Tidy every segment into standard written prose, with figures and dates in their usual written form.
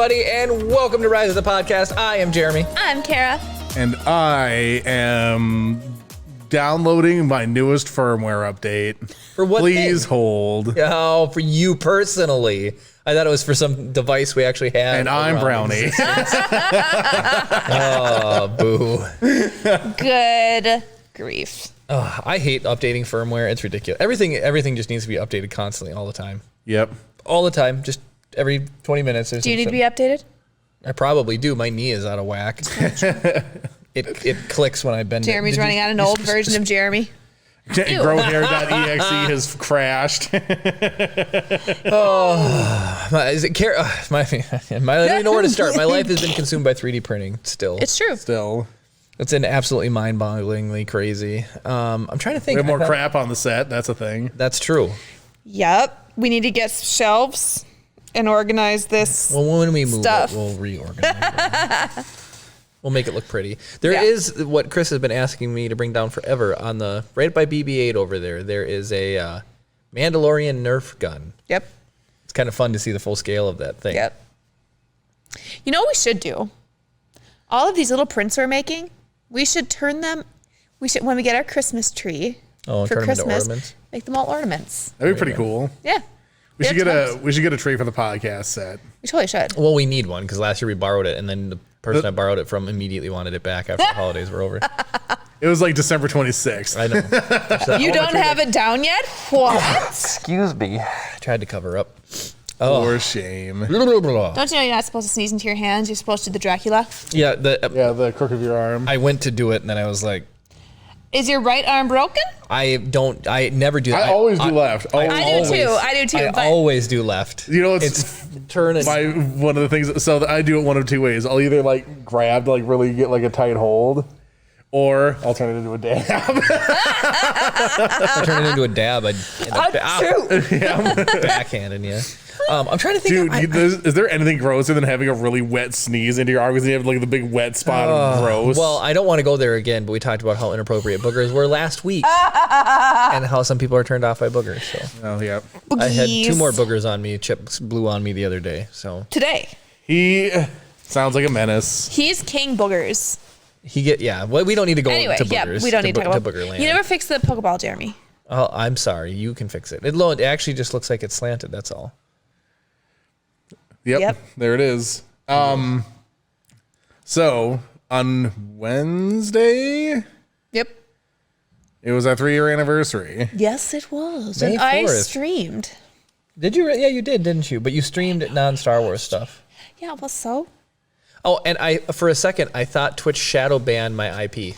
everybody, and welcome to Rise of the Podcast. I am Jeremy. I'm Kara. And I am downloading my newest firmware update. For what Please thing? hold. Oh, for you personally. I thought it was for some device we actually had. And I'm Brownie. Oh, boo. Good grief. I hate updating firmware. It's ridiculous. Everything just needs to be updated constantly, all the time. Yep. All the time. Just every 20 minutes. Do you need to be updated? I probably do. My knee is out of whack. It clicks when I bend it. Jeremy's running on an old version of Jeremy. Growhair.exe has crashed. Is it I don't even know where to start. My life has been consumed by 3D printing still. It's true. It's an absolutely mind-bogglingly crazy. I'm trying to think. We have more crap on the set. That's a thing. That's true. Yep. We need to get shelves and organize this. Well, when we move stuff. it, we'll reorganize it. We'll make it look pretty. There is what Chris has been asking me to bring down forever on the right by BB-8 over there. There is a Mandalorian Nerf gun. Yep. It's kind of fun to see the full scale of that thing. Yep. You know what we should do? All of these little prints we're making, we should turn them. When we get our Christmas tree for turn them into Christmas, ornaments? make them all ornaments. That'd be pretty cool. Yeah. We should get a tree for the podcast set. We totally should. Well, we need one because last year we borrowed it, and then the person I borrowed it from immediately wanted it back after the holidays were over. It was like December 26th. I know. You don't have it down yet? What? Excuse me. I tried to cover up. For shame. Don't you know you're not supposed to sneeze into your hands? You're supposed to do the Dracula? Yeah, The crook of your arm. I went to do it, and then I was like, Is your right arm broken? I never do that. I always do left. I do too. I always do left. You know, it's turning. One of the things. So I do it one of two ways. I'll either like grab to like really get like a tight hold, or I'll turn it into a dab. I turn it into a dab. I'd backhanding you. I'm trying to think. Dude, is there anything grosser than having a really wet sneeze into your arm because you have like the big wet spot of gross? Well, I don't want to go there again, but we talked about how inappropriate boogers were last week and how some people are turned off by boogers. So, yeah. Boogies. I had 2 more boogers on me. Chip blew on me the other day. So Today. He sounds like a menace. He's king boogers. Well, we don't need to go Anyway, to boogers. we don't need to talk to about booger land. You never fixed the Pokeball, Jeremy. Oh, I'm sorry. You can fix it. It actually just looks like it's slanted. That's all. Yep. There it is. So on Wednesday, Yep. it was our 3-year anniversary. Yes, it was. May And I 4th. streamed. Did you? Yeah, you did, didn't you? But you streamed non-Star Wars stuff. Yeah, well, so? Oh, and for a second, I thought Twitch shadow banned my IP.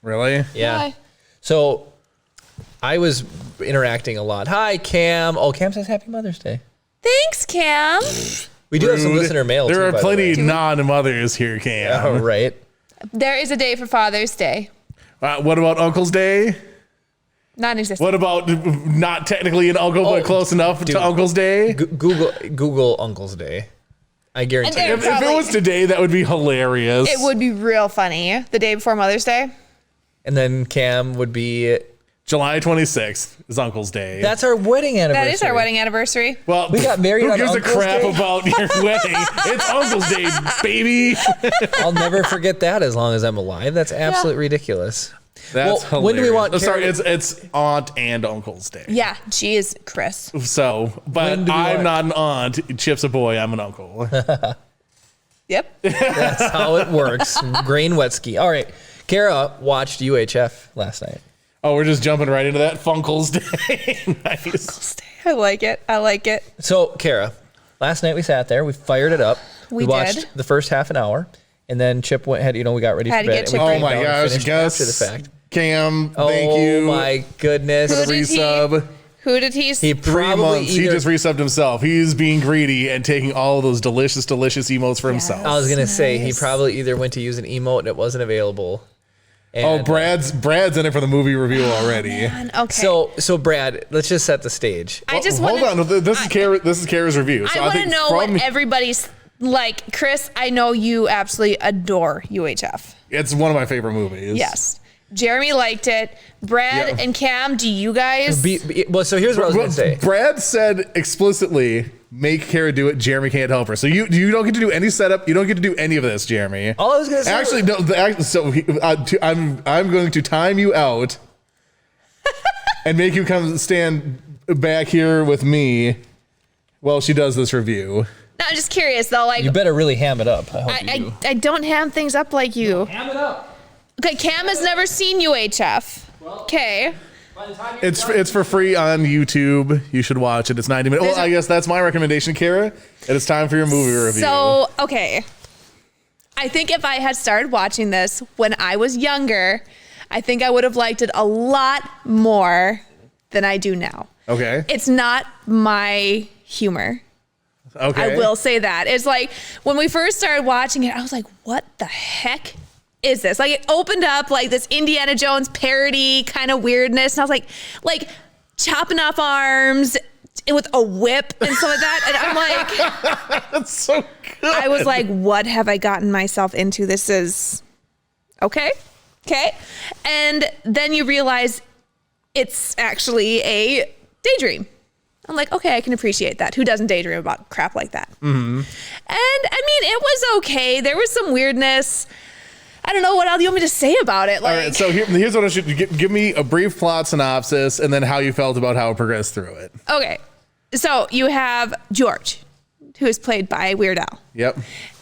Really? Yeah. Why? So I was interacting a lot. Hi, Cam. Oh, Cam says Happy Mother's Day. Thanks, Cam. We do have some listener mail, There too, are by the plenty way. non-mothers here, Cam. Oh, right. There is a day for Father's Day. What about Uncle's Day? Non-existent. What about not technically an uncle, but close enough to Uncle's Day? Google Uncle's Day. I guarantee And you. there- If it was today, that would be hilarious. It would be real funny. The day before Mother's Day. And then Cam would be... July 26th is Uncle's Day. That's our wedding anniversary. That is our wedding anniversary. Well, We got married who on gives a Uncle's crap Day? about your wedding? It's Uncle's Day, baby. I'll never forget that as long as I'm alive. That's absolutely ridiculous. That's Well, when do we hilarious. want Sorry, Carol- it's Aunt and Uncle's Day. Yeah, she is Chris. So, When but do we I'm want- not an aunt. Chip's a boy. I'm an uncle. Yep. That's how it works. Grain Wetsky. All right. Kara watched UHF last night. Oh, we're just jumping right into that Funkle's Day. Nice. I like it. I like it. So, Kara, last night we sat there. We fired it up. We watched did. the first half an hour. And then Chip we got ready Had for to bed. get and we Chip came ready. Oh my down and gosh, finished Gus. after the fact. Cam, thank you. Oh my goodness. Who did he- Resub. Who did he? He 3 probably months. He either, just resubbed himself. He's being greedy and taking all of those delicious emotes for himself. I was going to say, he Nice. probably either went to use an emote and it wasn't available. And, Brad's in it for the movie review already. Man, okay. So Brad, let's just set the stage. I just Hold want on. This is Kara's review. So I want to think know what everybody's like. Chris, I know you absolutely adore UHF. It's one of my favorite movies. Yes. Jeremy liked it. Brad Yeah. and Cam, do you guys? Well, so here's what I was going to say. Brad said explicitly make Kara do it. Jeremy can't help her. So you don't get to do any setup. You don't get to do any of this, Jeremy. All I was gonna say. Actually, no. I'm going to time you out and make you come stand back here with me while she does this review. No, I'm just curious though. Like, You better really ham it up. I hope you do. I don't ham things up like you. Ham it up. Okay, Cam has never seen UHF. Okay. It's for free on YouTube. You should watch it. It's 90 minutes. Well, I guess that's my recommendation, Kara. And it's time for your movie review. So, okay. I think if I had started watching this when I was younger, I think I would have liked it a lot more than I do now. Okay. It's not my humor. Okay. I will say that. It's like when we first started watching it, I was like, what the heck is this? Like, it opened up like this Indiana Jones parody kind of weirdness. And I was like chopping off arms with a whip and stuff like that. And I'm like, That's so good. I was like, what have I gotten myself into? This is okay. And then you realize it's actually a daydream. I'm like, okay, I can appreciate that. Who doesn't daydream about crap like that? Mm-hmm. And I mean, it was okay. There was some weirdness. I don't know what else you want me to say about it. Like, All right, so here's what I should give me a brief plot synopsis and then how you felt about how it progressed through it. okay, so you have George, who is played by Weird Al. Yep.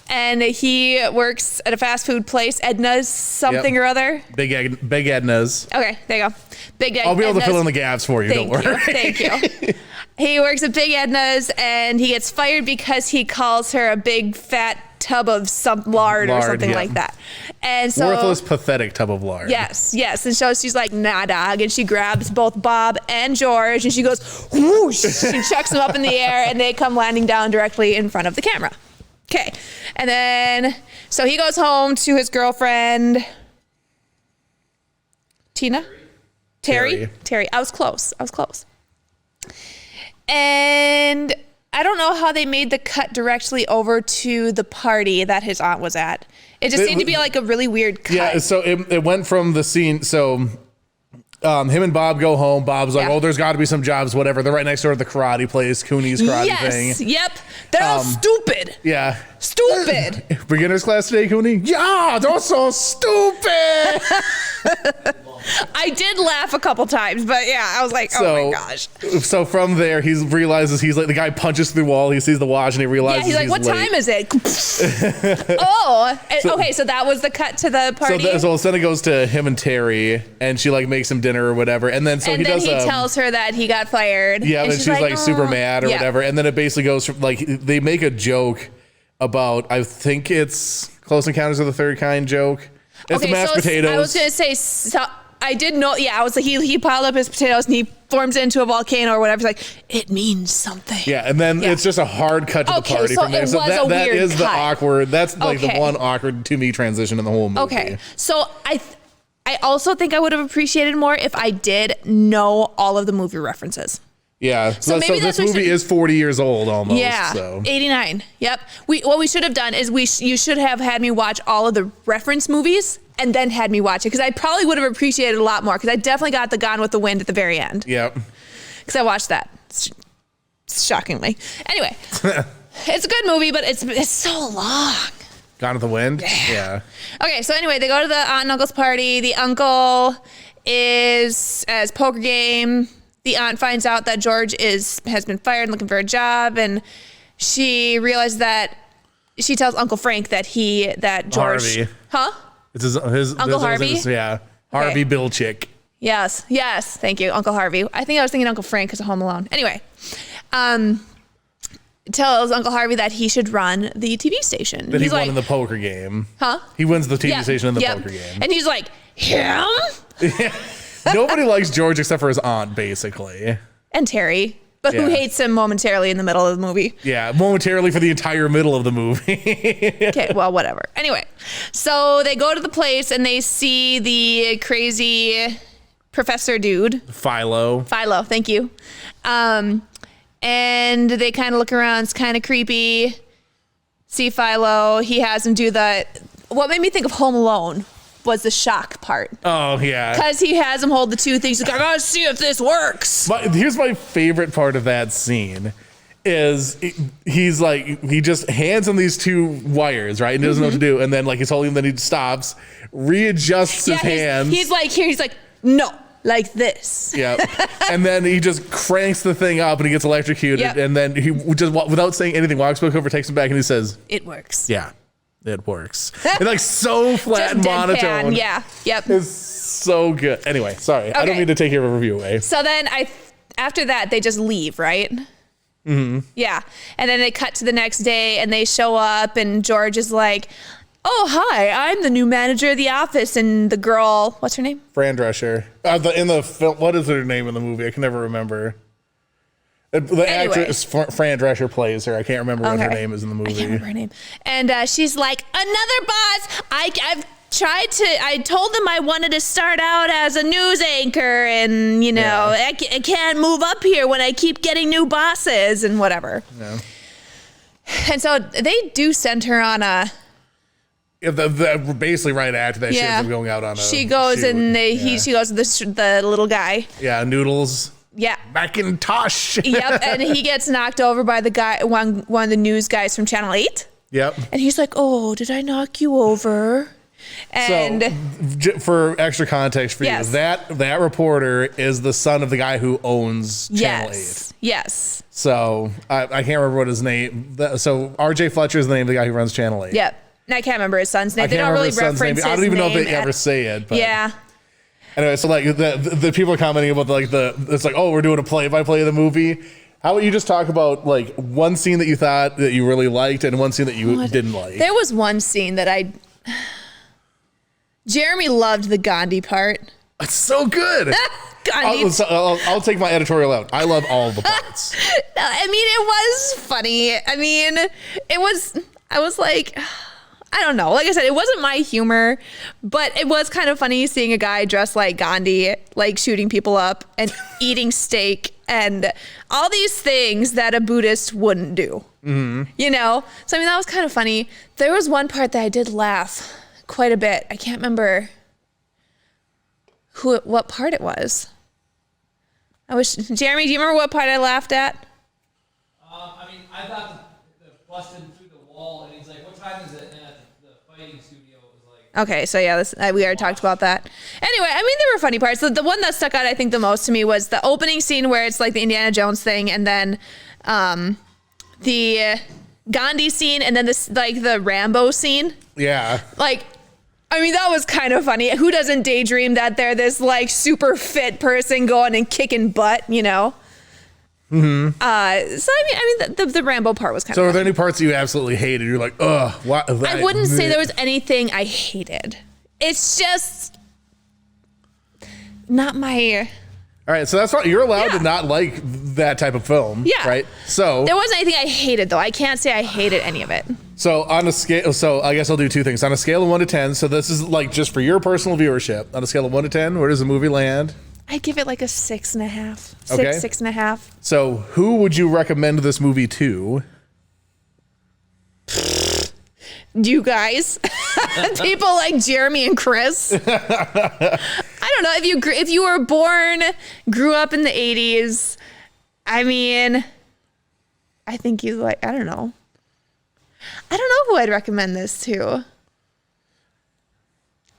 And he works at a fast food place, Edna's something Yep. or other. Big Edna's. Okay, there you go. Big Edna's. I'll be able to fill in the gaps for you. Thank don't worry. you. Thank you. He works at Big Edna's and he gets fired because he calls her a big fat tub of some lard or something yeah. like that. And so Worthless, pathetic tub of lard. Yes. And so she's like, nah, dog. And she grabs both Bob and George and she goes, whoosh. She chucks them up in the air and they come landing down directly in front of the camera. Okay. And then, so he goes home to his girlfriend, Tina? Terry. I was close. And I don't know how they made the cut directly over to the party that his aunt was at. It just seemed to be like a really weird cut. Yeah, so it went from the scene. So him and Bob go home. Bob's like, Yeah. oh, there's got to be some jobs, whatever. They're right next door to the karate place, Cooney's karate thing. Yep. They're all stupid. Yeah. Stupid. Beginner's class today, Cooney? Yeah, they're so stupid. I did laugh a couple times, but yeah, I was like, oh my gosh. So from there, he realizes he's like, the guy punches through the wall. He sees the watch and he realizes Yeah, he's like, what late. time is it? Okay, so that was the cut to the party. So then it goes to him and Terry, and she like makes him dinner or whatever, and then he tells her that he got fired. Yeah, and she's like super "Oh." mad or Yeah. whatever, and then it basically goes from like they make a joke about, I think it's Close Encounters of the Third Kind joke. It's the mashed potatoes. I was gonna say, I did know. Yeah, I was like, he piled up his potatoes and he forms it into a volcano or whatever. He's like, it means something. Yeah, and then it's just a hard cut to the Okay, party so from there. it So was that a weird is the cut. awkward. That's like the Okay. one awkward to me transition in the whole movie. Okay, so I also think I would have appreciated more if I did know all of the movie references. Yeah, so maybe this that's what movie should- is 40 years old almost. Yeah, So. 89. Yep. What we should have done is you should have had me watch all of the reference movies and then had me watch it because I probably would have appreciated it a lot more because I definitely got the Gone with the Wind at the very end Yep. because I watched that shockingly. Anyway, it's a good movie, but it's so long. Gone with the Wind? Yeah. Okay, so anyway, they go to the aunt and uncle's party. The uncle is at his poker game. The aunt finds out that George has been fired and looking for a job, and she realizes that she tells Uncle Frank that George, Harvey. huh? It's his Uncle Harvey? Yeah. Harvey Bilchick. Yes, thank you, Uncle Harvey. I think I was thinking Uncle Frank because of Home Alone. Anyway, tells Uncle Harvey that he should run the TV station. That he He's won like, in the poker game. huh? He wins the TV Yeah, station in the yep. poker game. And he's like, him? Nobody likes George except for his aunt, basically. And Terry, but who Yeah. hates him momentarily in the middle of the movie. Yeah, momentarily for the entire middle of the movie. Okay, well, whatever. Anyway, so they go to the place and they see the crazy professor dude. Philo, Thank you. And they kind of look around. It's kind of creepy. See Philo. He has him do what made me think of Home Alone was the shock part. Oh, yeah. Because he has him hold the two things. He's like, I gotta see if this works. Here's my favorite part of that scene is he's like, he just hands him these 2 wires, right? And he doesn't know what to do. And then like he's holding them, then he stops, readjusts his hands. He's like, here, he's like, no, like this. Yeah. And then he just cranks the thing up and he gets electrocuted. Yep. And then he just, without saying anything, walks back over, takes him back, and he says, it works. yeah, it works. And like so flat and Just deadpan, monotone. yeah, yep. It's so good. Anyway, sorry. I don't Okay. mean to take your review away. So then after that, they just leave, right? Mm-hmm. Yeah. And then they cut to the next day and they show up and George is like, oh, hi, I'm the new manager of the office. And the girl, what's her name? Fran Drescher. In the film, what is her name in the movie? I can never remember. The actress Fran Drescher plays her. I can't remember what her name is in the movie. I can't remember her name. And she's like, another boss. I told them I wanted to start out as a news anchor and, I can't move up here when I keep getting new bosses and whatever. Yeah. And so they do send her on a... basically right after that, she ends up going out on a... She goes and she goes with the little guy. Yeah, Noodles. Yeah. Macintosh. Yep, and he gets knocked over by the guy, one of the news guys from Channel 8. Yep. And he's like, oh, did I knock you over? And so, for extra context for yes. you, that reporter is the son of the guy who owns Channel 8. Yes. So I can't remember what his name. So RJ Fletcher is the name of the guy who runs Channel 8. Yep. And I can't remember his son's name. They don't really reference his name. I don't even know if they ever say it. But yeah. Anyway, so like the people are commenting about it's like, oh, we're doing a play-by-play of the movie. How about you just talk about like one scene that you thought that you really liked and one scene that you didn't like? There was one scene that Jeremy loved the Gandhi part. It's so good. Gandhi. I'll take my editorial out. I love all the parts. No, I mean, it was funny. I mean, I was like, I don't know. Like I said, it wasn't my humor, but it was kind of funny seeing a guy dressed like Gandhi, like shooting people up and eating steak and all these things that a Buddhist wouldn't do. Mm-hmm. So I mean, that was kind of funny. There was one part that I did laugh quite a bit. I can't remember what part it was. Jeremy, do you remember what part I laughed at? I mean, I thought the busting through the wall, and he's like, "What time is it?" And at the fighting studio was like, okay, so yeah, we already talked about that. Anyway, I mean, there were funny parts. The one that stuck out, I think, the most to me was the opening scene where it's like the Indiana Jones thing, and then the Gandhi scene, and then this like the Rambo scene. Yeah. Like, I mean, that was kind of funny. Who doesn't daydream that they're this like super fit person going and kicking butt, Mm-hmm. So I mean, the Rambo part was kind of. So, are there any parts that you absolutely hated? You're like, ugh, what? I wouldn't say there was anything I hated. It's just not my. All right, so that's what you're allowed to not like that type of film. Yeah. Right. So there wasn't anything I hated though. I can't say I hated any of it. So on a scale, so I guess I'll do 2 things. On a scale of 1 to 10, so this is like just for your personal viewership. On a scale of 1 to 10, where does the movie land? I'd give it like a 6.5. Okay. 6.5. So who would you recommend this movie to? You guys, people like Jeremy and Chris. I don't know if you were grew up in the 80s. I mean, I think you like. I don't know who I'd recommend this to.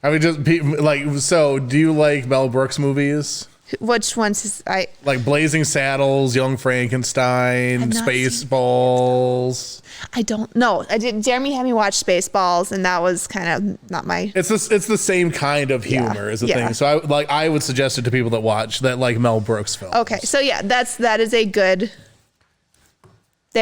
I mean, just like, so do you like Mel Brooks movies? Which ones like Blazing Saddles, Young Frankenstein, Spaceballs? I don't know. Jeremy had me watch Spaceballs, and that was kind of not my. It's the same kind of humor as a thing. So I would suggest it to people that like Mel Brooks films. Okay, so yeah, that is a good.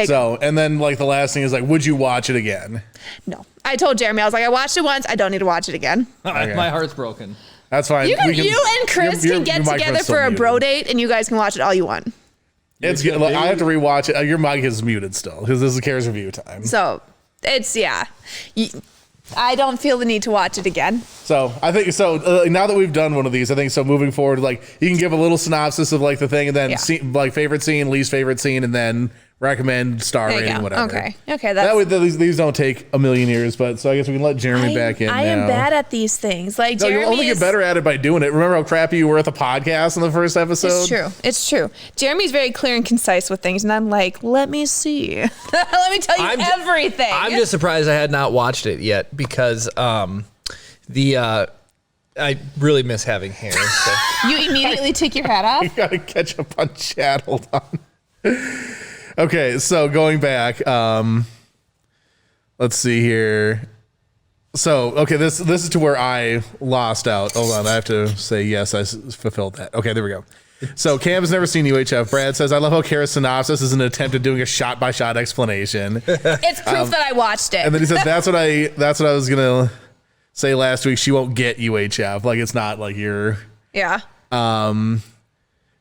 So, and then like the last thing is like, would you watch it again? No, I told Jeremy, I was like, I watched it once. I don't need to watch it again. Okay. My heart's broken. That's fine. You and Chris can get together for a bro date, and you guys can watch it all you want. It's good. Like, I have to rewatch it. Your mic is muted still because this is Kara's review time. So it's I don't feel the need to watch it again. So I think now that we've done one of these, I think so moving forward, like you can give a little synopsis of like the thing, and then like favorite scene, least favorite scene, and then recommend, star There you rating, go. whatever. Okay. Okay. That way, these don't take a million years, but so I guess we can let Jeremy back in. I now. am bad at these things. Like No, Jeremy you'll only get better at it by doing it. Remember how crappy you were at the podcast in the first episode? It's true. It's true. Jeremy's very clear and concise with things, and I'm like, let me see. Let me tell you everything. I'm just surprised I had not watched it yet because I really miss having hair. So. You immediately take your hat You off. gotta catch up on chat. Hold on. Okay, so going back, let's see here. So, okay, this is to where I lost out. Hold on, I have to say yes, I fulfilled that. Okay, there we go. So Cam has never seen UHF. Brad says, I love how Kara's synopsis is an attempt at doing a shot-by-shot explanation. It's proof that I watched it. And then he says, that's what I was gonna say last week. She won't get UHF. Like, it's not like you're... Yeah.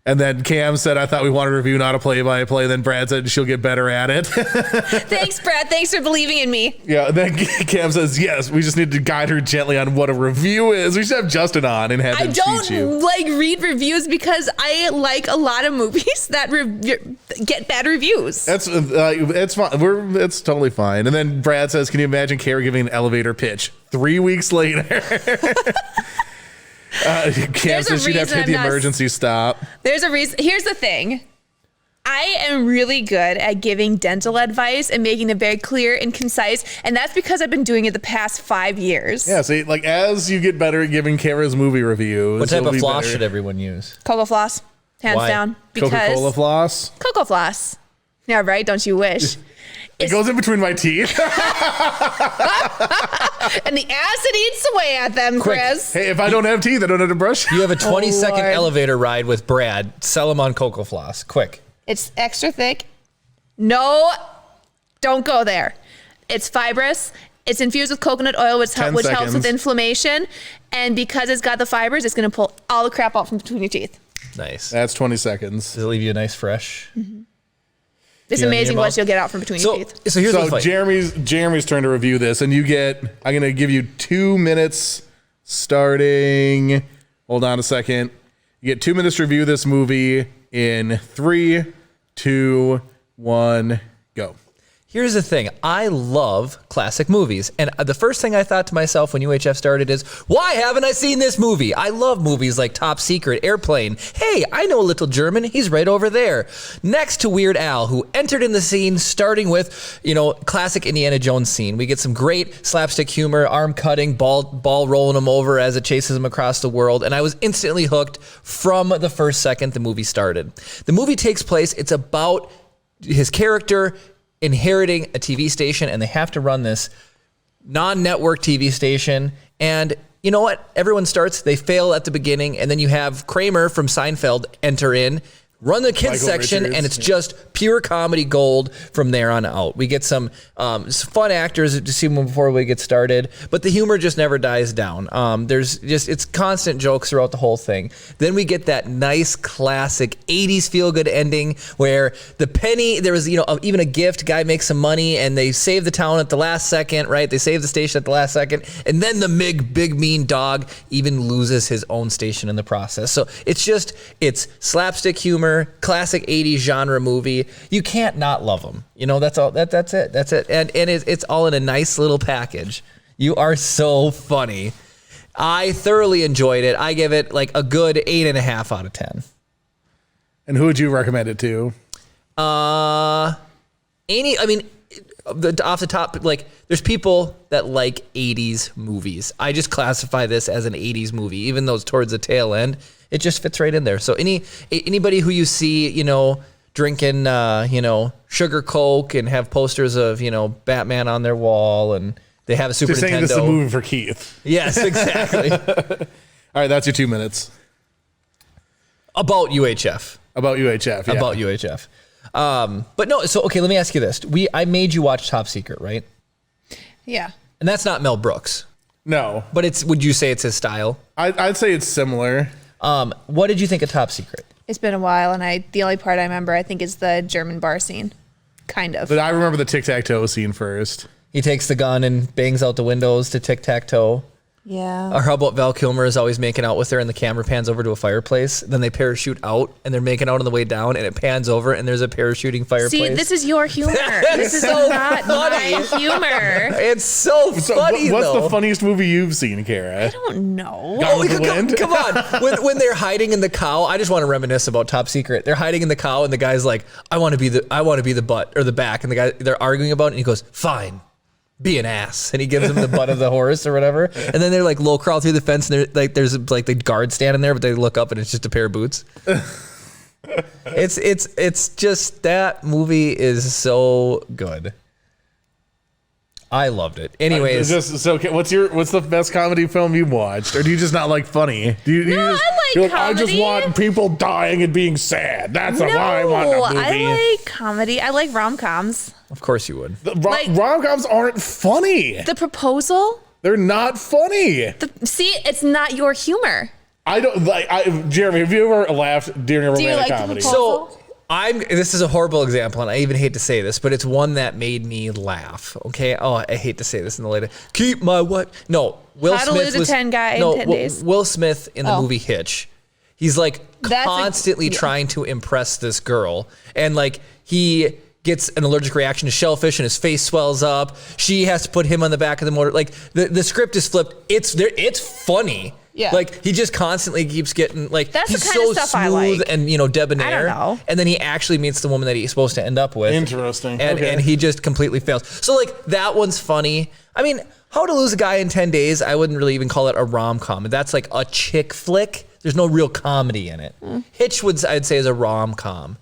And then Cam said, I thought we wanted to review, not a play-by-play. Then Brad said she'll get better at it. Thanks, Brad. Thanks for believing in me. Yeah, and then Cam says, yes, we just need to guide her gently on what a review is. We should have Justin on and have I him teach you. don't like read reviews because I like a lot of movies that get bad reviews. That's it's fine. It's totally fine. And then Brad says, can you imagine Kara giving an elevator pitch 3 weeks later? Cam says she'd have to hit the emergency stop. There's a reason. Here's the thing. I am really good at giving dental advice and making it very clear and concise. And that's because I've been doing it the past 5 years. Yeah, see, like as you get better at giving Kara's movie reviews. What type of floss better. should everyone use? Cocoa floss. Hands Why? down. Because Coca-Cola floss? Cocoa floss. Yeah, right? Don't you wish? It goes in between my teeth. And the acid eats away at them, Quick. Chris. Hey, if I don't have teeth, I don't have to brush. You have a 20-second Lord. elevator ride with Brad. Sell them on Cocoa Floss. Quick. It's extra thick. No, don't go there. It's fibrous. It's infused with coconut oil, which 10 helps seconds. with inflammation. And because it's got the fibers, it's going to pull all the crap out from between your teeth. Nice. That's 20 seconds. Does it leave you a nice fresh? It's Feeling in amazing your what mouth? you'll get out from between your So, teeth. so here's the So fight. Jeremy's turn to review this, and I'm gonna give you 2 minutes starting. Hold on a second. You get 2 minutes to review this movie in 3, 2, 1, go. Here's the thing. I love classic movies. And the first thing I thought to myself when UHF started is, why haven't I seen this movie? I love movies like Top Secret, Airplane. Hey, I know a little German. He's right over there. Next to Weird Al, who entered in the scene starting with, classic Indiana Jones scene. We get some great slapstick humor, arm cutting, ball rolling him over as it chases him across the world. And I was instantly hooked from the first second the movie started. The movie takes place. It's about his character inheriting a TV station, and they have to run this non-network TV station. And you know what? Everyone starts, they fail at the beginning, and then you have Kramer from Seinfeld enter in, run the kids Michael section, Richards, and it's just pure comedy gold from there on out. We get some fun actors to see them before we get started, but the humor just never dies down. It's constant jokes throughout the whole thing. Then we get that nice classic 80s feel-good ending where there was even a gift, guy makes some money, and they save the town at the last second, right? They save the station at the last second, and then the big mean dog even loses his own station in the process. So it's slapstick humor, classic 80s genre movie. You can't not love them. That's all. That's it. And it's all in a nice little package. You are so funny. I thoroughly enjoyed it. I give it like a good 8.5 out of 10. And who would you recommend it to? Off the top, like there's people that like 80s movies. I just classify this as an 80s movie, even though it's towards the tail end. It just fits right in there. So anybody who you see, drinking, sugar Coke and have posters of, Batman on their wall, and they have a Super They're saying Nintendo. this is a movie for Keith. Yes, exactly. All right, that's your 2 minutes. About UHF. About UHF, yeah. About UHF. But no, so okay, let me ask you this. I made you watch Top Secret, right? Yeah. And that's not Mel Brooks. No. But would you say it's his style? I'd say it's similar. What did you think of Top Secret? It's been a while, and the only part I remember, I think, is the German bar scene. Kind of. But I remember the tic-tac-toe scene first. He takes the gun and bangs out the windows to tic-tac-toe. Yeah. Or how about Val Kilmer is always making out with her and the camera pans over to a fireplace. Then they parachute out and they're making out on the way down and it pans over and there's a parachuting fireplace. See, this is your humor. This is so not my humor. It's so funny, what's though. the funniest movie you've seen, Kara? I don't know. Gone with the Wind? Come on. When they're hiding in the cow, I just want to reminisce about Top Secret. They're hiding in the cow and the guy's like, I want to be the butt or the back. And the guy, they're arguing about it and he goes, fine. Be an ass, and he gives him the butt of the horse or whatever, and then they're like low crawl through the fence, and there's like the guard standing there, but they look up and it's just a pair of boots. It's just that movie is so good. I loved it. Anyways, What's the best comedy film you watched, or do you just not like funny? I like comedy. I just want people dying and being sad. That's why I want a movie. I like comedy. I like rom-coms. of course you would. Rom-coms aren't funny. The Proposal. They're not funny. See, it's not your humor. I don't like. Jeremy, have you ever laughed during a romantic like The comedy? Proposal? So this is a horrible example, and I even hate to say this, but it's one that made me laugh. Okay. Oh, I hate to say this in the later. Keep my wife. No, Will How to Smith Lose a was 10 Guy in 10 Days. Will Smith in the movie Hitch. He's like constantly yeah. trying to impress this girl, and like he gets an allergic reaction to shellfish, and his face swells up. She has to put him on the back of the motor. Like the script is flipped. It's funny. Yeah. Like he just constantly keeps getting like That's the he's kind so of stuff I smooth like. and debonair. I don't know. And then he actually meets the woman that he's supposed to end up with. Interesting. And Okay. and he just completely fails. So like that one's funny. I mean, How to Lose a Guy in 10 Days, I wouldn't really even call it a rom-com. That's like a chick flick. There's no real comedy in it. Hitch I'd say is a rom-com.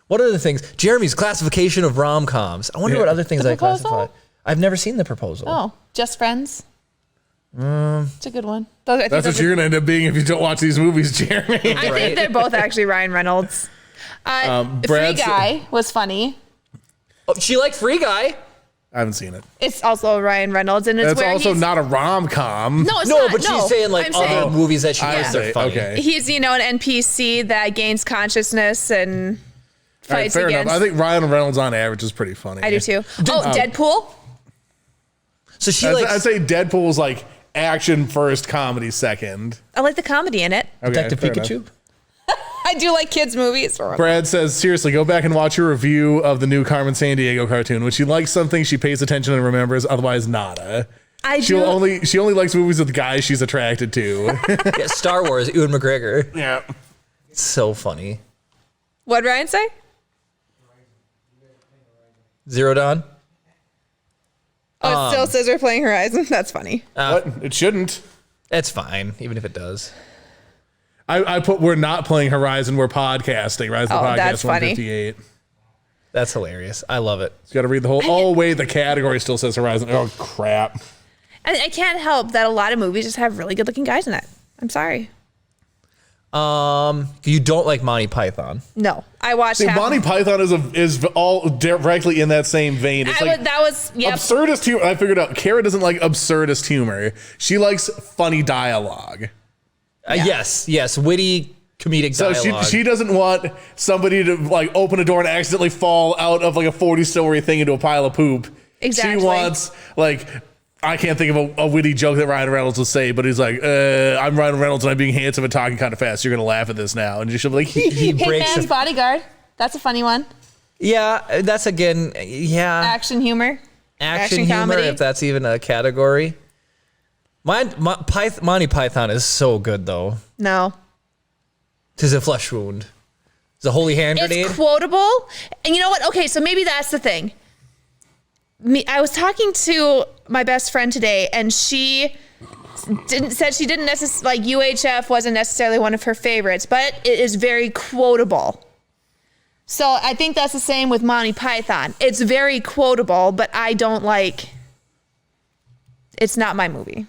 What are the things? Jeremy's classification of rom-coms. I wonder what other things The I Proposal? classify. I've never seen The Proposal. Oh, Just Friends. It's a good one. I That's what you're gonna end up being if you don't watch these movies, Jeremy. think they're both actually Ryan Reynolds. Free Brad's- Guy was funny. Oh, she liked Free Guy. I haven't seen it. It's also Ryan Reynolds, and it's That's where also he's, not a rom-com. No, it's No, not. but she's saying like I'm other saying movies that she I thinks are see. funny. Okay. he's an NPC that gains consciousness and All right, fights fair against. enough. I think Ryan Reynolds on average is pretty funny. I do too. Deadpool. So she I'd likes say Deadpool's like action first, comedy second. I like the comedy in it. Okay, Detective fair enough. Pikachu. I do like kids movies. Brad says, seriously, go back and watch your review of the new Carmen Sandiego cartoon. When she likes something, she pays attention and remembers, otherwise nada. She only likes movies with guys she's attracted to. Yeah, Star Wars, Ewan McGregor. Yeah. It's so funny. What'd Ryan say? Zero Dawn. Oh, it still says we're playing Horizon. That's funny. What? It shouldn't. It's fine, even if it does. I put we're not playing Horizon, we're podcasting. Horizon Podcast that's funny. 158. That's hilarious. I love it. You got to read the whole. Oh wait, the category still says Horizon. Oh crap. I can't help that a lot of movies just have really good looking guys in it. I'm sorry. You don't like Monty Python. No, I watched. See, Monty Python is all directly in that same vein. It's like that was yep. absurdist humor. I figured out. Kara doesn't like absurdist humor. She likes funny dialogue. Yes, witty comedic So dialogue. she doesn't want somebody to like open a door and accidentally fall out of like a 40-story thing into a pile of poop. Exactly. She wants like. I can't think of a witty joke that Ryan Reynolds will say, but he's like, I'm Ryan Reynolds and I'm being handsome and talking kind of fast. You're going to laugh at this now. And she'll be like, he breaks Hitman's the, Bodyguard. That's a funny one. Yeah, that's again, Action humor. action humor, comedy. if that's even a category. Monty Python is so good, though. No. 'Tis a flesh wound. It's a holy hand grenade. It's quotable. And you know what? Okay, so maybe that's the thing. I was talking to my best friend today, and she said she didn't necessarily, like, UHF wasn't necessarily one of her favorites, but it is very quotable. So I think that's the same with Monty Python. It's very quotable, but I don't like, it's not my movie.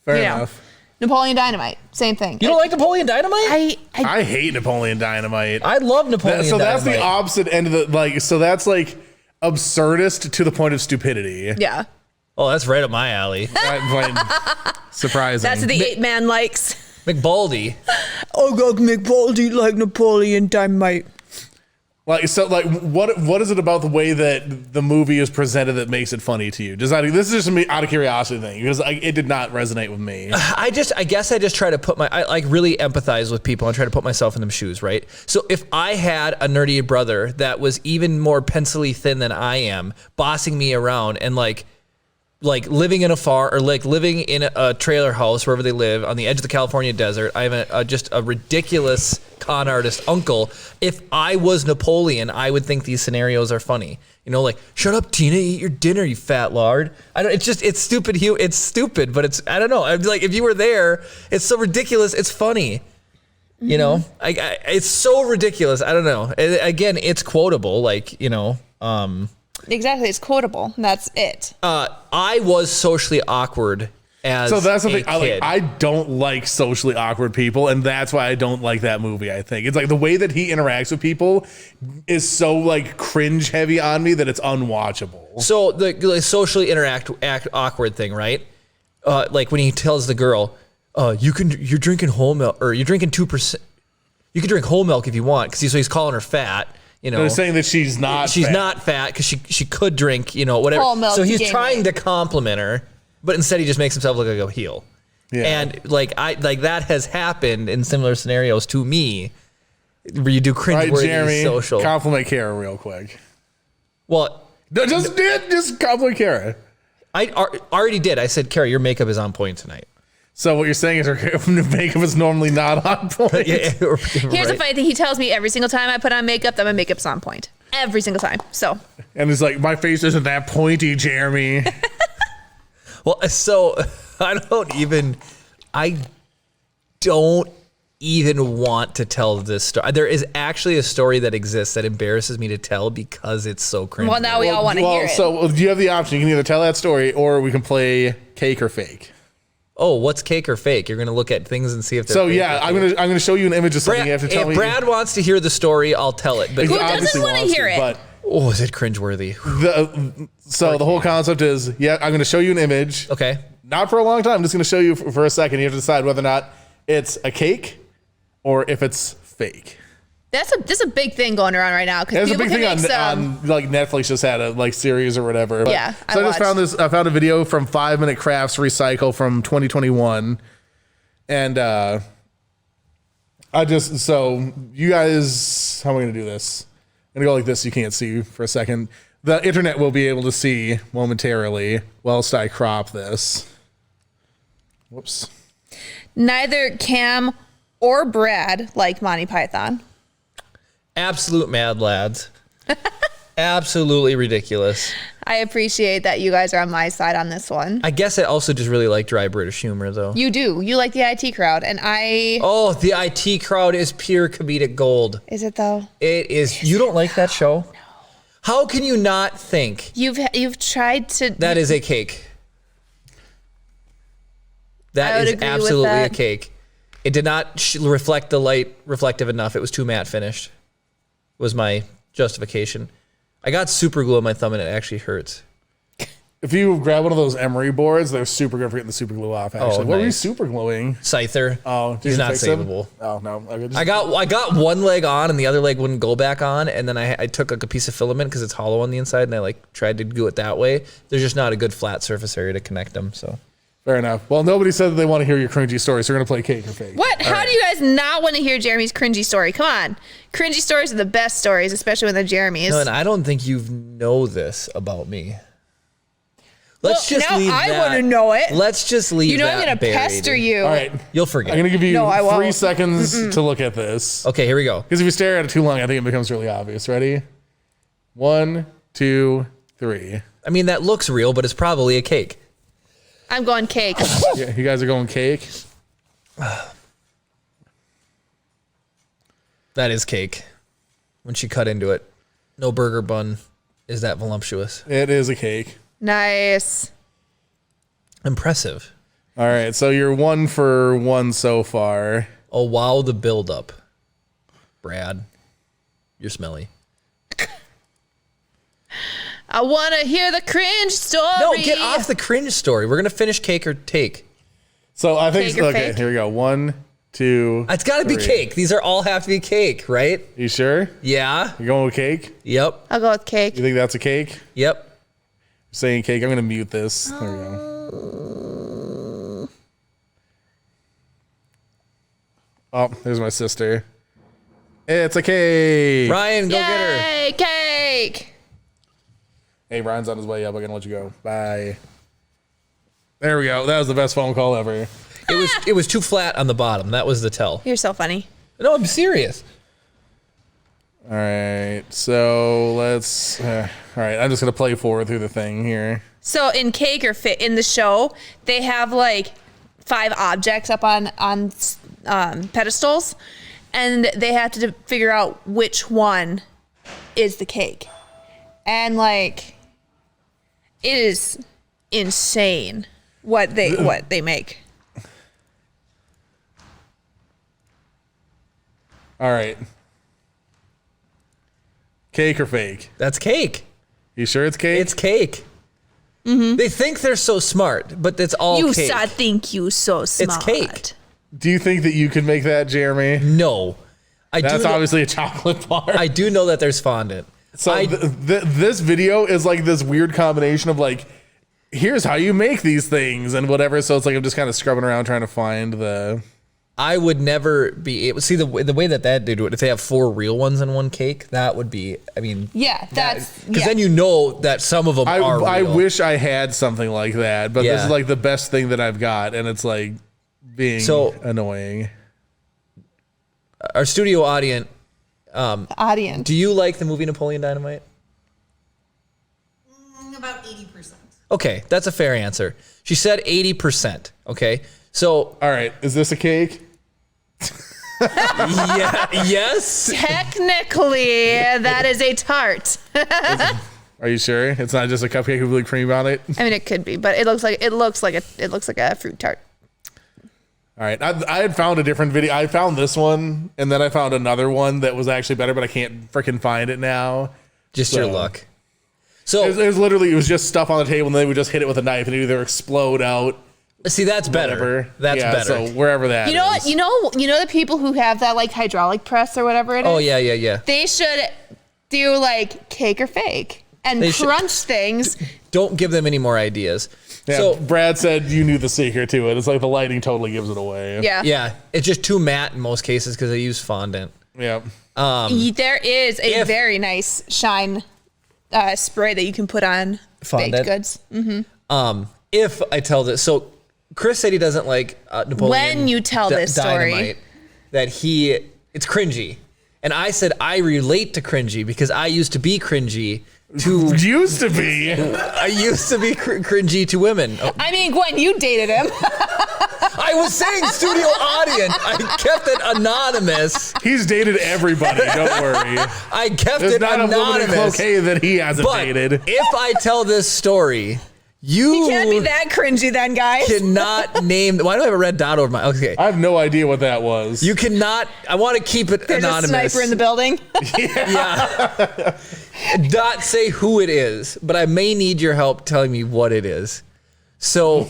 fair You know. enough. Napoleon Dynamite, same thing. You don't like Napoleon Dynamite? I hate Napoleon Dynamite. I love Napoleon So Dynamite. that's the opposite end of the, like, so that's like absurdist to the point of stupidity. Yeah. Oh, that's right up my alley. Surprising. That's what the ape man likes. McBaldy. Oh, God, McBaldy like Napoleon Dynamite. Like, so, like, what is it about the way that the movie is presented that makes it funny to you? This is just me out of curiosity thing, because it did not resonate with me. I guess I just try to I like really empathize with people and try to put myself in them shoes, right? So if I had a nerdy brother that was even more pencilly thin than I am, bossing me around and like living in a farm or like living in a trailer house wherever they live on the edge of the California desert. I have just a ridiculous con artist uncle. If I was Napoleon, I would think these scenarios are funny. You know, like, shut up, Tina, eat your dinner, you fat lard. It's stupid. It's stupid, but I don't know. I'd be like, if you were there, it's so ridiculous. It's funny. You know, it's so ridiculous. I don't know. Again, it's quotable. Like, you know, Exactly, it's quotable. That's it. I was socially awkward as So that's the thing. kid. I don't like socially awkward people, and that's why I don't like that movie. I think it's like the way that he interacts with people is so like cringe heavy on me that it's unwatchable. So the socially act awkward thing, right? Like when he tells the girl, you're drinking whole milk, or you're drinking 2%. You can drink whole milk if you want, because he's calling her fat. You know, They're saying that she's not fat because she could drink, you know, whatever. Whole milk So he's gain trying weight. to compliment her, but instead he just makes himself look like a heel. Yeah. And like that has happened in similar scenarios to me, where you do All right, cringeworthy Jeremy, social. compliment Kara real quick. Well, No, just compliment Kara. I already did. I said, Carrie, your makeup is on point tonight. So what you're saying is her makeup is normally not on point. Yeah, Here's the funny thing. He tells me every single time I put on makeup that my makeup's on point. Every single time. So And it's like, my face isn't that pointy, Jeremy. Well, so I don't even want to tell this story. There is actually a story that exists that embarrasses me to tell because it's so cringe. well, now we all want to hear it. So you have the option. You can either tell that story or we can play cake or fake. Oh, what's cake or fake? You're going to look at things and see if they're So fake yeah, or I'm fake. gonna show you an image of something. You have to tell if me. Brad wants to hear the story, I'll tell it. But He Who doesn't obviously wanna wants hear it? But oh, is it cringeworthy? the whole concept is, yeah, I'm going to show you an image. Okay. Not for a long time. I'm just going to show you for a second. You have to decide whether or not it's a cake or if it's fake. That's a big thing going around right now because There's a people big can thing make on like Netflix just had a like series or whatever. But- Yeah, So I I just found watched. I found a video from 5 Minute Crafts Recycle from 2021, and so you guys, how am I gonna do this? I'm gonna go like this. So you can't see for a second. The internet will be able to see momentarily whilst I crop this. Whoops. neither Cam or Brad like Monty Python. Absolute mad lads. Absolutely ridiculous. I appreciate that you guys are on my side on this one. I guess I also just really like dry British humor, though. You do. You like the IT crowd, and I. Oh, the IT crowd is pure comedic gold. Is it though? It is. You don't like that show? No. How can you not think You've tried to. that is a cake? I That would is agree with absolutely a that. cake. It did not reflect the light reflective enough. It was too matte finished. Was my justification. I got super glue on my thumb and it actually hurts. If you grab one of those emery boards, they're super good for getting the super glue off. Actually, what were you nice. super gluing? Scyther. Oh, did he's you not fix him? savable. Oh no, okay, just- I got one leg on and the other leg wouldn't go back on, and then I took like a piece of filament because it's hollow on the inside, and I like tried to do it that way. There's just not a good flat surface area to connect them. So Fair enough. Well, nobody said that they want to hear your cringy story, so we're gonna play cake or fake. What? How do you guys not want to hear Jeremy's cringy story? Come on. Cringy stories are the best stories, especially when they're Jeremy's. no, and I don't think you know this about me. Let's Well, just now leave I that. wanna know it. Let's just leave. You know that I'm gonna buried. pester you. All right, You'll forget. I'm gonna give you No, I 3 won't. seconds to look at this. Okay, here we go. Because if you stare at it too long, I think it becomes really obvious. Ready? 1, 2, 3. I mean, that looks real, but it's probably a cake. I'm going cake. Yeah, you guys are going cake. That is cake. When she cut into it, no burger bun is that voluptuous. It is a cake. Nice. Impressive. All right, so you're 1 for 1 so far. Oh wow, the buildup. Brad, you're smelly. I want to hear the cringe story. No, get off the cringe story. We're gonna finish cake or take. So I think Cake or okay. fake? Here we go. 1, 2. It's got to be 3. cake. These are all have to be cake, right? You sure? Yeah. You're going with cake? Yep. I'll go with cake. You think that's a cake? Yep. You're saying cake. I'm going to mute this. There we go. Oh, there's my sister. It's a cake. Ryan, go get her. Yay, cake. Hey, Ryan's on his way up. I'm going to let you go. Bye. There we go. That was the best phone call ever. It was too flat on the bottom. That was the tell. You're so funny. No, I'm serious. All right. So let's. All right. I'm just going to play forward through the thing here. So in cake or fit in the show, they have like 5 objects up on pedestals, and they have to figure out which one is the cake. And like, it is insane what they make. All right. Cake or fake? That's cake. You sure it's cake? It's cake. Mm-hmm. They think they're so smart, but it's all You cake. think you so smart. It's cake. Do you think that you could make that, Jeremy? No. That's obviously a chocolate bar. I do know that there's fondant. So this video is like this weird combination of like, here's how you make these things and whatever. So it's like I'm just kind of scrubbing around trying to find the. I would never be able see the way that they do it. If they have 4 real ones in one cake, that would be. I mean, Yeah, that's because then you know that some of them are real. I wish I had something like that, but this Yeah. is like the best thing that I've got, and it's like being So- annoying. Our studio audience. audience. Do you like the movie Napoleon Dynamite? About 80%. Okay, that's a fair answer. She said 80%. Okay, so All right, is this a cake? yeah, yes. Technically, that is a tart. Are you sure it's not just a cupcake with cream on it? I mean, it could be, but it looks like a fruit tart. All right, I had found a different video. I found this one, and then I found another one that was actually better, but I can't freaking find it now. Just So- your luck. So It was literally, it was just stuff on the table, and they would just hit it with a knife, and it either explode out. see, that's better. Whatever. That's Yeah, better. So wherever that You know what? is. You know the people who have that like hydraulic press or whatever it is? Oh yeah. They should do like cake or fake and They should- crunch things. Don't give them any more ideas. Yeah, So Brad said you knew the secret to it. It's like the lighting totally gives it away. Yeah. yeah, it's just too matte in most cases because they use fondant. Yeah. There is a If- very nice shine spray that you can put on Fondant? baked goods. If I tell this, so Chris said he doesn't like Napoleon. When you tell this story. Dynamite, that it's cringy, and I said I relate to cringy because I used to be cringy to. Used to be. I used to be cringy to women. Oh, I mean, Gwen, you dated him. I was saying studio audience. I kept it anonymous. He's dated everybody. Don't worry. I kept There's it not a woman in anonymous. cloquet that he hasn't But dated. if I tell this story, you Can't be that cringy then, guys. cannot name. Why do I have a red dot over my? Okay, I have no idea what that was. you cannot. I want to keep it There's anonymous. a sniper in the building. Yeah. Not say who it is, but I may need your help telling me what it is. So,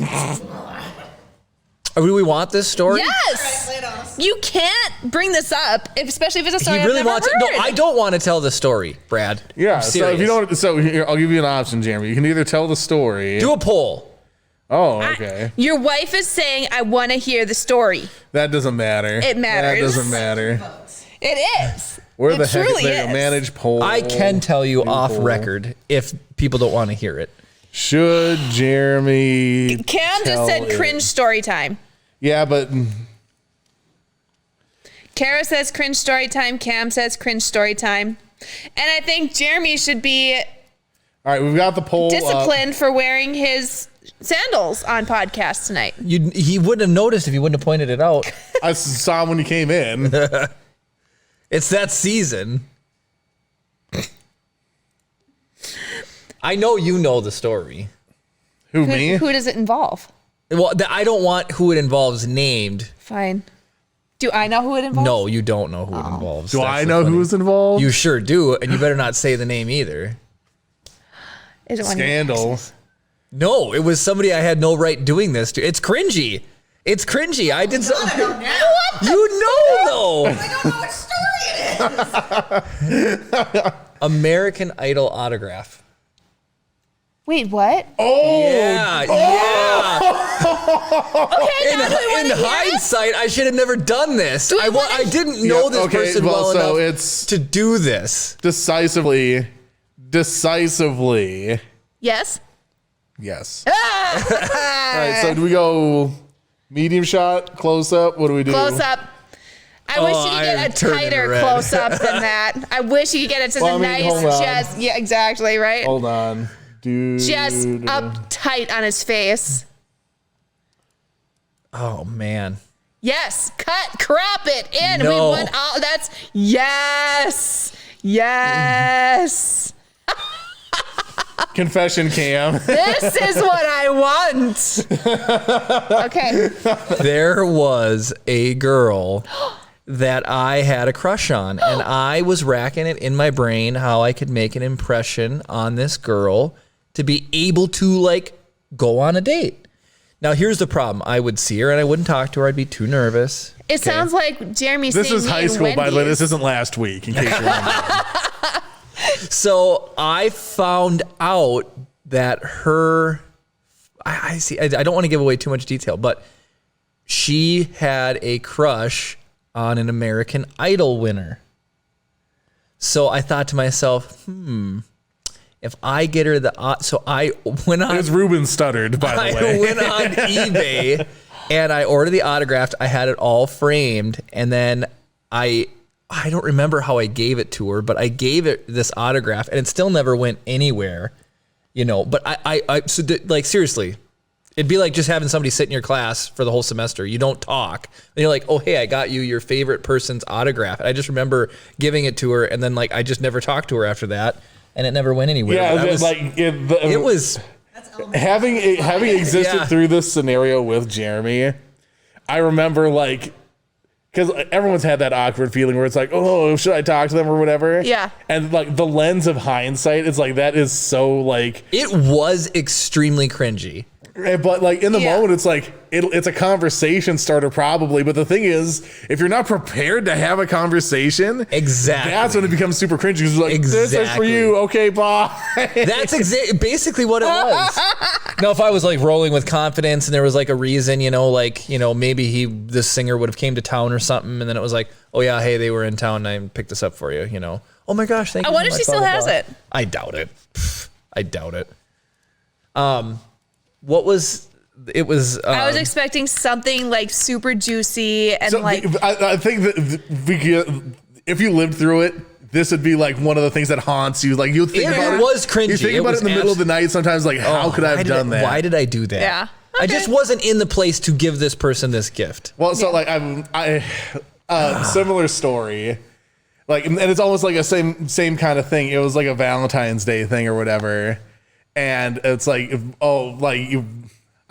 do we want this story? Yes. Lay it on us. You can't bring this up, especially if it's a story He I've really never wants it. heard. No, I don't want to tell the story, Brad. Yeah. I'm So if you serious. don't, so here, I'll give you an option, Jeremy. You can either tell the story. do a poll. Oh, okay. Your wife is saying, I want to hear the story. That doesn't matter. It matters. That doesn't matter. It is. Where it the heck truly is there? is. Manage poll. I can tell you off poll. record if people don't want to hear it. Should Jeremy? Cam tell just said it? cringe story time. Yeah, but Kara says cringe story time. Cam says cringe story time. And I think Jeremy should be all right. We've got the poll up. disciplined for wearing his sandals on podcast tonight. He wouldn't have noticed if you wouldn't have pointed it out. I saw him when he came in. It's that season. I know you know the story. Who, me? Who does it involve? Well, I don't want who it involves named. Fine. Do I know who it involves? No, you don't know who it involves. Do That's I the know funny- who's involved? You sure do, and you better not say the name either. Is it one of your Scandal. exes? No, it was somebody I had no right doing this to. It's cringy. It's cringy. I did something. I don't know. You know, though. I don't know what story it is. American Idol autograph. Wait, what? Oh, Yeah. Okay, now do we want In to hear it? hindsight, I should have never done this. we I wanna- didn't know Yeah, this okay, person well, well so enough it's- to do this. decisively. Yes. Yes. All right. So do we go medium shot, close up? What do we do? Close up. I wish you I could am get a turning tighter red. close up than that. I wish you could get it to Well, the I mean, nice hold on. chest. Yeah, exactly, right? Hold on. Dude. Just up tight on his face. Oh man. Yes, crop it in. No. We want all. That's yes. Confession cam. This is what I want. Okay. There was a girl that I had a crush on, and I was racking it in my brain how I could make an impression on this girl to be able to like go on a date. Now here's the problem. I would see her and I wouldn't talk to her. I'd be too nervous. It sounds like Jeremy's This saying is me high and school, by the way. Wendy's. This isn't last week, in case you're wondering. So I found out that her, I see, I don't want to give away too much detail, but she had a crush on an American Idol winner. So I thought to myself, if I get her so I went on. It was Ruben stuttered, by the I way. went on eBay and I ordered the autographed. I had it all framed, and then I don't remember how I gave it to her, but I gave it this autograph, and it still never went anywhere, you know. But like seriously, it'd be like just having somebody sit in your class for the whole semester. You don't talk, and you're like, "Oh, hey, I got you your favorite person's autograph." And I just remember giving it to her, and then like I just never talked to her after that, and it never went anywhere. Yeah, But that was, it was. having existed Yeah. through this scenario with Jeremy. I remember like, because everyone's had that awkward feeling where it's like, oh, should I talk to them or whatever? Yeah. And like the lens of hindsight, it's like that is so like, It was extremely cringy. but like in the Yeah. moment, it's like it's a conversation starter probably. But the thing is, if you're not prepared to have a conversation, Exactly. that's when it becomes super cringy. It's like this is for Exactly. you, okay, bye. That's basically what it was. Now, if I was like rolling with confidence and there was like a reason, maybe the singer would have came to town or something, and then it was like, oh yeah, hey, they were in town and I picked this up for you, you know. Oh my gosh, thank you. I wonder so if she much, still blah, has blah, it. blah. I doubt it. I doubt it. What was it? Was I was expecting something like super juicy and So like I think that if you lived through it, this would be like one of the things that haunts you. Like you think It about it. was cringy. You think It about was it in the middle of the night. Sometimes, like, how could I have done that? Why did I do that? Yeah. I just wasn't in the place to give this person this gift. Well, so like I similar story, like, and it's almost like a same kind of thing. It was like a Valentine's Day thing or whatever, and it's like,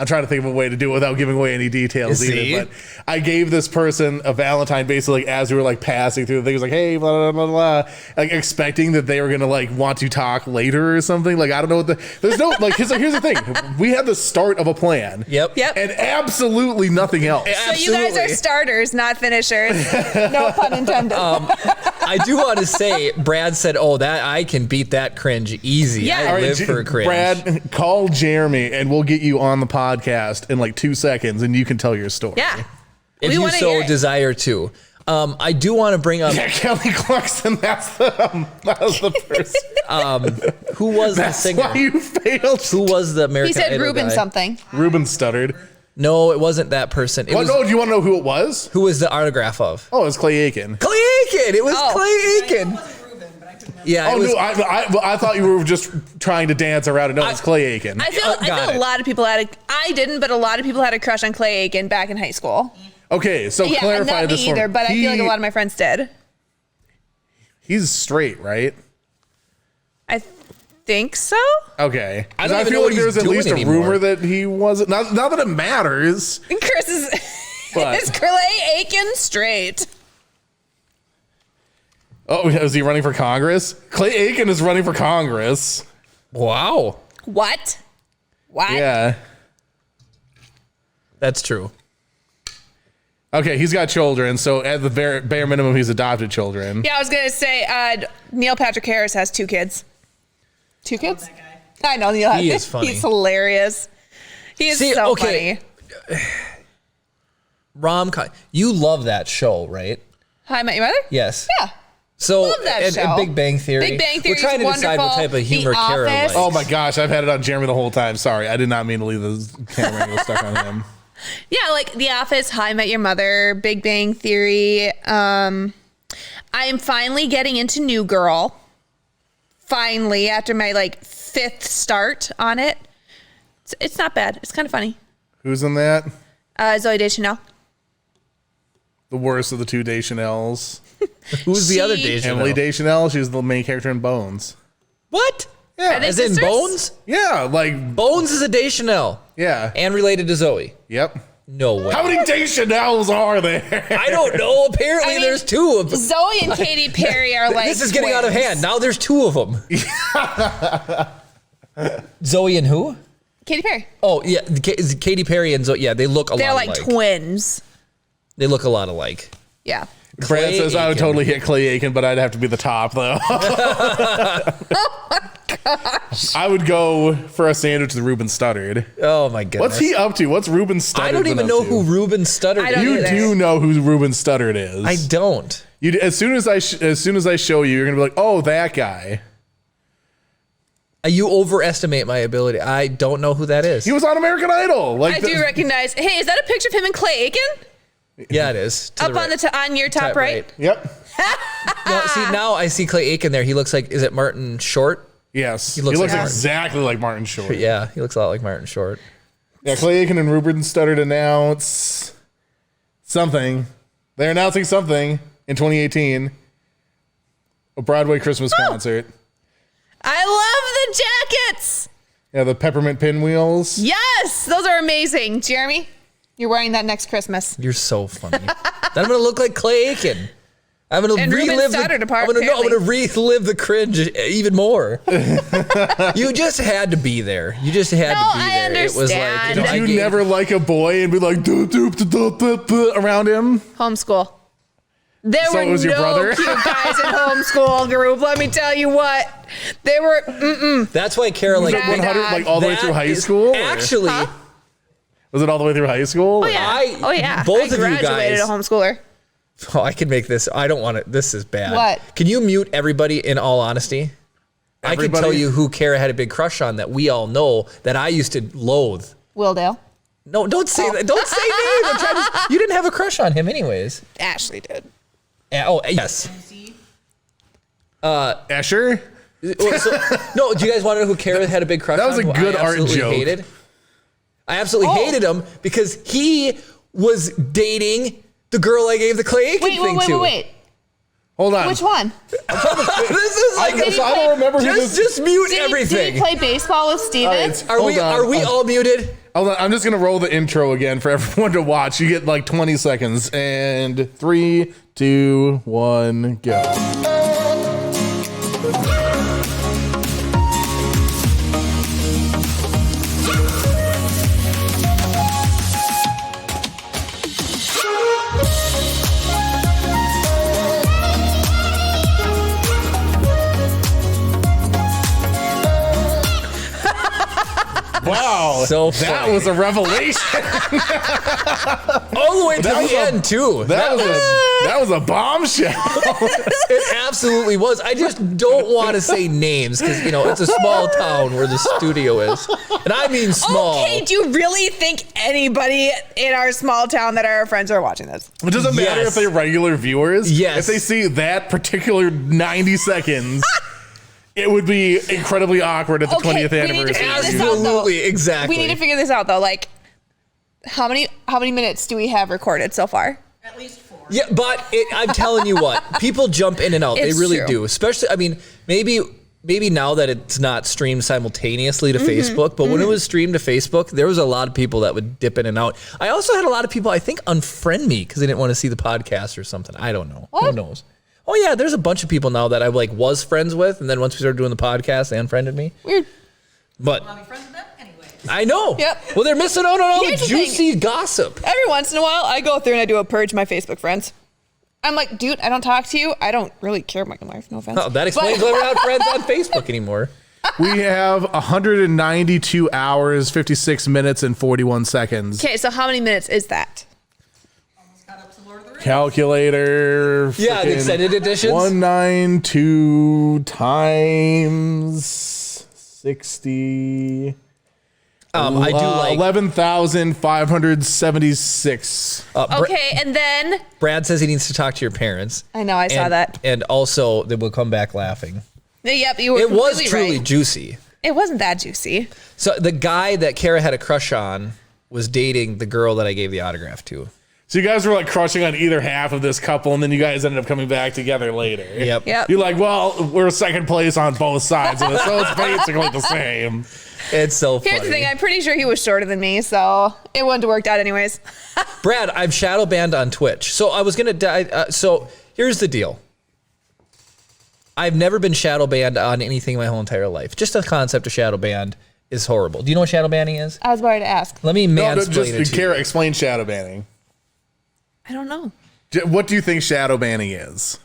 I'm trying to think of a way to do it without giving away any details See? either. But I gave this person a Valentine basically as we were like passing through the thing. It was like, hey, blah, blah, blah, blah, like expecting that they were going to like want to talk later or something. Like, I don't know there's no, like, here's the thing. We had the start of a plan. Yep. And absolutely nothing else. so you guys are Absolutely. starters, not finishers. No pun intended. I do want to say, Brad said, "Oh, that I can beat that cringe easy. Yeah. I All right, live for a cringe." Brad, call Jeremy and we'll get you on the podcast in like 2 seconds and you can tell your story. Yeah. if we you wanna so hear it. desire to. I do want to bring up Yeah, Kelly Clarkson, that's the person. who was the That's singer. why you failed. Who was the American He said Idol Ruben guy? something. Ruben stuttered. No, it wasn't that person. It Oh, was no, do you want to know who it was? who was the autograph of? Oh, it was Clay Aiken. Clay Aiken. It was Oh. Clay Aiken. Yeah, Oh, it was. no, I thought you were just trying to dance around it. No, it's Clay Aiken. I feel got a it. lot of people I didn't, but a lot of people had a crush on Clay Aiken back in high school. Okay, so Yeah, clarify not this me for either, but I feel like a lot of my friends did. He's straight, right? I think so. Okay. I don't I even feel know like what there's he's at least a doing anymore. rumor that he wasn't. Not that it matters. And Chris is But- is Clay Aiken straight? Oh, is he running for Congress? Clay Aiken is running for Congress. What? What? Yeah. That's true. Okay, he's got children, so at the bare minimum, he's adopted children. Yeah, I was gonna say Neil Patrick Harris has 2 kids. 2 kids? That guy. I know Neil. He is funny. He's hilarious. He is so funny. Rom-com. You love that show, right? How I Met Your Mother? Yes. Yeah. So, Love that and show. Big Bang Theory. Big Bang Theory We're trying to is decide what wonderful. type of humor The Kara Office. likes. Oh my gosh, I've had it on Jeremy the whole time. Sorry, I did not mean to leave the camera angle stuck on him. Yeah, like The Office, How I Met Your Mother, Big Bang Theory. I am finally getting into New Girl. Finally, after my 5th start on it. It's not bad. It's kind of funny. Who's in that? Zooey Deschanel. The worst of the 2 Deschanels. Who's the other She- Deschanel? Emily Deschanel, she's the main character in Bones. What? Are they As in sisters? Bones? Yeah, like, Bones is a Deschanel. yeah. And related to Zoe. Yep. No way. How many Deschanels are there? I don't know. Apparently, I mean, there's 2 of them. Zoe and Katy Perry are like This is getting out of twins. hand. Now there's 2 of them. Zoe and who? Katy Perry. Oh, yeah. Katy Perry and Zoe. Yeah, they look a They're lot like alike. twins. They look a lot alike. Yeah. Brad says I would Aiken. totally hit Clay Aiken, but I'd have to be the top, though. I would go for a sandwich with Ruben Studdard. Oh, my goodness. What's he up to? What's Ruben Studdard? I don't even been know up to? who Ruben Studdard I is. don't You either. do know who Ruben Studdard is. I don't. You, as soon as I show you, you're gonna be like, oh, that guy. You overestimate my ability. I don't know who that is. He was on American Idol. Like I do recognize. Hey, is that a picture of him and Clay Aiken? Yeah, it is. To Up the on right. the on your top right? Yep. No, see, now I see Clay Aiken there. He looks like, is it Martin Short? Yes. He looks looks like Martin. exactly like Martin Short. Yeah, he looks a lot like Martin Short. Yeah, Clay Aiken and Ruben Studdard announce something. They're announcing something in 2018. A Broadway Christmas concert. I love the jackets. Yeah, the peppermint pinwheels. Yes, those are amazing. Jeremy, you're wearing that next Christmas. You're so funny. Then I'm gonna look like Clay Aiken. I'm gonna And Ruben relive Studdard the, apart, I'm gonna apparently. relive the cringe even more. You just had to be there. You just had No, to be I there. It was like, understand. Did I you gave- never like a boy and be like doop doop doop doop doop around him? Homeschool. There So were it was your no brother? cute guys in homeschool group. Let me tell you what. They were. That's why Kara like That 100 like all the way that through high is school? or- Actually, Was it all the way through high school? Oh yeah. I- oh yeah. both I of you graduated guys- a homeschooler. oh, I can make this. I don't want to. This is bad. What? Can you mute everybody? In all honesty, I can tell Everybody? you who Kara had a big crush on that we all know that I used to loathe. Willdale. No, don't say that. Don't say names. I'm trying to, you didn't have a crush on him, anyways. Ashley did. Oh, yes. Escher? Well, so, no, do you guys want to know who Kara had a big crush on? That was a who good I art absolutely joke. Hated? I absolutely hated him because he was dating the girl I gave the Clay Aiken Wait, thing wait, to. wait, wait. Hold on. Which one? This is like Did he I don't remember who this. just mute Did everything. he play baseball with Steven? Alright, Are we hold on. are we all muted? Hold on, I'm just gonna roll the intro again for everyone to watch. You get like 20 seconds. And 3, 2, 1, go. Wow, So that funny. was a revelation. All the way to That was the a- end too. That was a bombshell. It absolutely was. I just don't want to say names because it's a small town where the studio is, and I mean small. Okay, do you really think anybody in our small town that are our friends are watching this? It doesn't matter Yes. if they're regular viewers. Yes. If they see that particular 90 seconds, it would be incredibly awkward at the Okay, 20th we need to anniversary. figure this out, though. Absolutely, exactly. We need to figure this out though. Like, how many minutes do we have recorded so far? At least 4. Yeah, but I'm telling you what, people jump in and out. It's they really true. do. Especially, I mean, maybe now that it's not streamed simultaneously to Facebook, but when it was streamed to Facebook, there was a lot of people that would dip in and out. I also had a lot of people, I think, unfriend me because they didn't want to see the podcast or something. I don't know. Who What? knows? Oh yeah, there's a bunch of people now that I was friends with, and then once we started doing the podcast, they unfriended me. Weird. But I'll be friends with them anyways. I know. Yep. Well, they're missing out on all Here's the the thing. juicy gossip. Every once in a while, I go through and I do a purge my Facebook friends. I'm like, dude, I don't talk to you. I don't really care about your life. No offense. Oh, that explains why we're not friends on Facebook anymore. We have 192 hours, 56 minutes, and 41 seconds. Okay, so how many minutes is that? Got up to Lord of the Rings. Calculator. Yeah, the frickin' extended editions. 192 times 60. I do like 11,576. Okay, and then Brad says he needs to talk to your parents. I know I saw and, that. And also, they will come back laughing. Yep, you were. It was completely truly right. juicy. It wasn't that juicy. So the guy that Kara had a crush on was dating the girl that I gave the autograph to. So you guys were like crushing on either half of this couple, and then you guys ended up coming back together later. Yep. Yep. You're like, well, we're second place on both sides of this, so it's basically the same. It's so funny. Here's the thing. I'm pretty sure he was shorter than me, so it wouldn't have worked out anyways. Brad, I've shadow banned on Twitch. So I was going to die. So here's the deal. I've never been shadow banned on anything my whole entire life. Just the concept of shadow banned is horrible. Do you know what shadow banning is? I was about to ask. Let me mansplain it Just to Kara, you. explain shadow banning. I don't know. What do you think shadow banning is?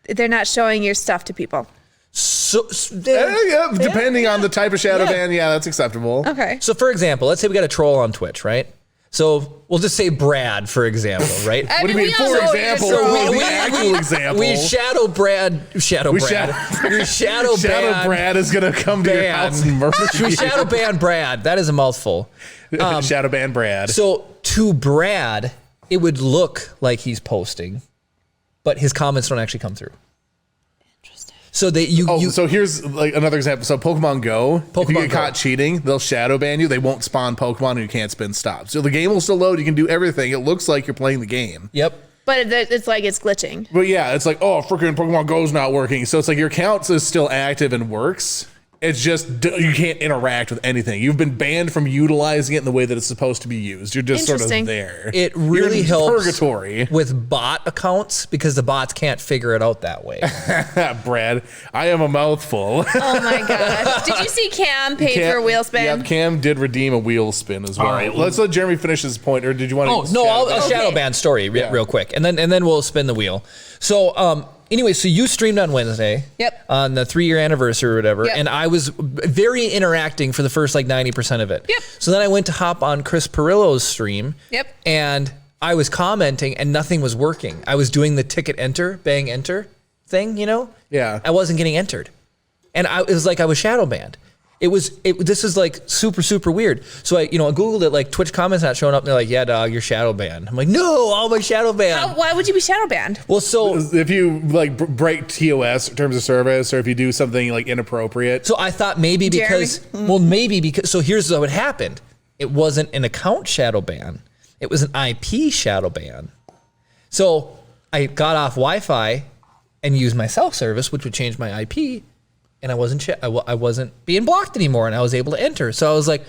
They're not showing your stuff to people. So, Depending on the type of shadow Yeah. ban, yeah, that's acceptable. Okay. so for example, let's say we got a troll on Twitch, right? So we'll just say Brad, for example, right? I What do you mean, we all for know example? you're What so- is the actual example? We shadow Brad. We Shadow shadow ban. Brad is going to come to your ban. house and murder you. We shadow ban Brad. That is a mouthful. Shadow ban Brad. So to Brad, it would look like he's posting, but his comments don't actually come through. Interesting. So that you So here's like another example. So Pokemon Go, if you Pokemon get Go. caught cheating, they'll shadow ban you. They won't spawn Pokemon and you can't spin stop. So the game will still load. You can do everything. It looks like you're playing the game. Yep. But it's like it's glitching. But yeah, it's like, oh, freaking Pokemon Go's not working. So it's like your account is still active and works. It's just you can't interact with anything. You've been banned from utilizing it in the way that it's supposed to be used. You're just sort of Interesting. there. It You're really in helps purgatory. with bot accounts because the bots can't figure it out that way. Brad, I am a mouthful. Oh my gosh. Did you see Cam paid for a wheel spin? Yeah, Cam did redeem a wheel spin as well. All right. Let's let Jeremy finish his point, or did you want to? Oh no, I'll shadow Okay. ban story Yeah. real quick, and then we'll spin the wheel. So anyway, so you streamed on Wednesday. Yep. On the 3-year anniversary or whatever, Yep. and I was very interacting for the first like 90% of it. Yep. So then I went to hop on Chris Perillo's stream. Yep. And I was commenting and nothing was working. I was doing the ticket enter, bang enter thing, you know? Yeah. I wasn't getting entered. And it was like I was shadow banned. This is like super weird. So I Googled it, like Twitch comments not showing up. And they're like, yeah, dog, you're shadow banned. I'm like, no, all my shadow banned. Why would you be shadow banned? Well, so If you like break TOS, terms of service, or if you do something like inappropriate. I thought maybe because, so here's what happened. It wasn't an account shadow ban. It was an IP shadow ban. So I got off Wi-Fi and used my self-service, which would change my IP, and I wasn't being blocked anymore, and I was able to enter. So I was like,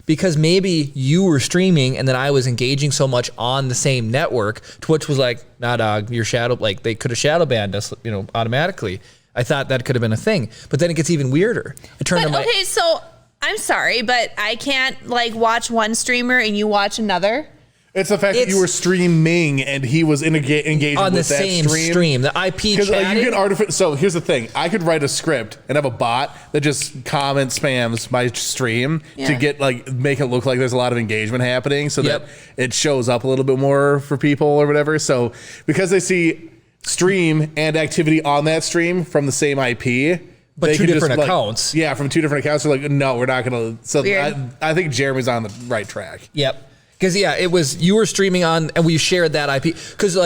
because maybe you were streaming and then I was engaging so much on the same network, Twitch was like, nah, dog, you're shadow, like they could have shadow banned us, automatically. I thought that could have been a thing, but then it gets even weirder. I turned But on my, okay, so I'm sorry, but I can't like watch one streamer and you watch another. It's the fact that you were streaming and he was engaging on the with that same stream, the IP Because chatting. you can so here's the thing: I could write a script and have a bot that just spams my stream to Yeah. get make it look like there's a lot of engagement happening, so Yep. that it shows up a little bit more for people or whatever. So because they see stream and activity on that stream from the same IP. But they two can different just, accounts. Yeah, from two different accounts. They're like, no, we're not going to. So Weird. I think Jeremy's on the right track. Yep. Because it was, you were streaming on and we shared that IP. Because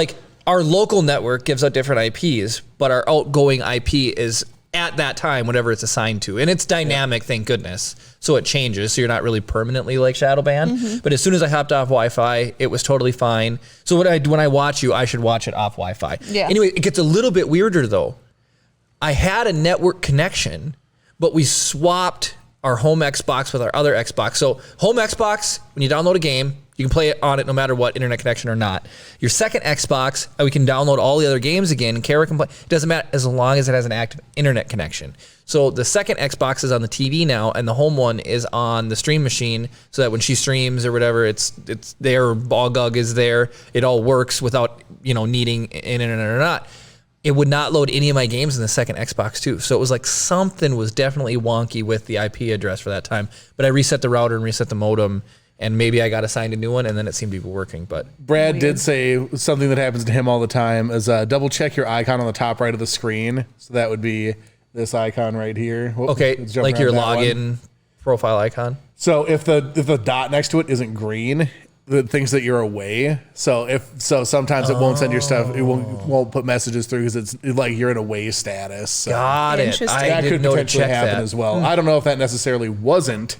our local network gives out different IPs, but our outgoing IP is at that time, whatever it's assigned to. And it's dynamic, thank goodness. So it changes. So you're not really permanently shadow banned. But as soon as I hopped off Wi-Fi, it was totally fine. So when I watch you, I should watch it off Wi-Fi. Yeah. Anyway, it gets a little bit weirder though. I had a network connection, but we swapped our home Xbox with our other Xbox. So home Xbox, when you download a game, You can play it on it no matter what, internet connection or not. Your second Xbox, we can download all the other games again, and Kara can play. It doesn't matter as long as it has an active internet connection. So the second Xbox is on the TV now, and the home one is on the stream machine, so that when she streams or whatever, it's there. Ballgug is there. It all works without needing internet or not. It would not load any of my games in the second Xbox too. So it was like something was definitely wonky with the IP address for that time. But I reset the router and reset the modem, and maybe I got assigned a new one, and then it seemed to be working. But Brad did say something that happens to him all the time is double check your icon on the top right of the screen. So that would be this icon right here. Whoop, okay, like your login profile icon. So if the dot next to it isn't green, it thinks that you're away. So sometimes it won't send your stuff. It won't put messages through because it's like you're in away status. So Got it. Interesting. I that didn't could know to potentially check happen that. as well. I don't know if that necessarily wasn't,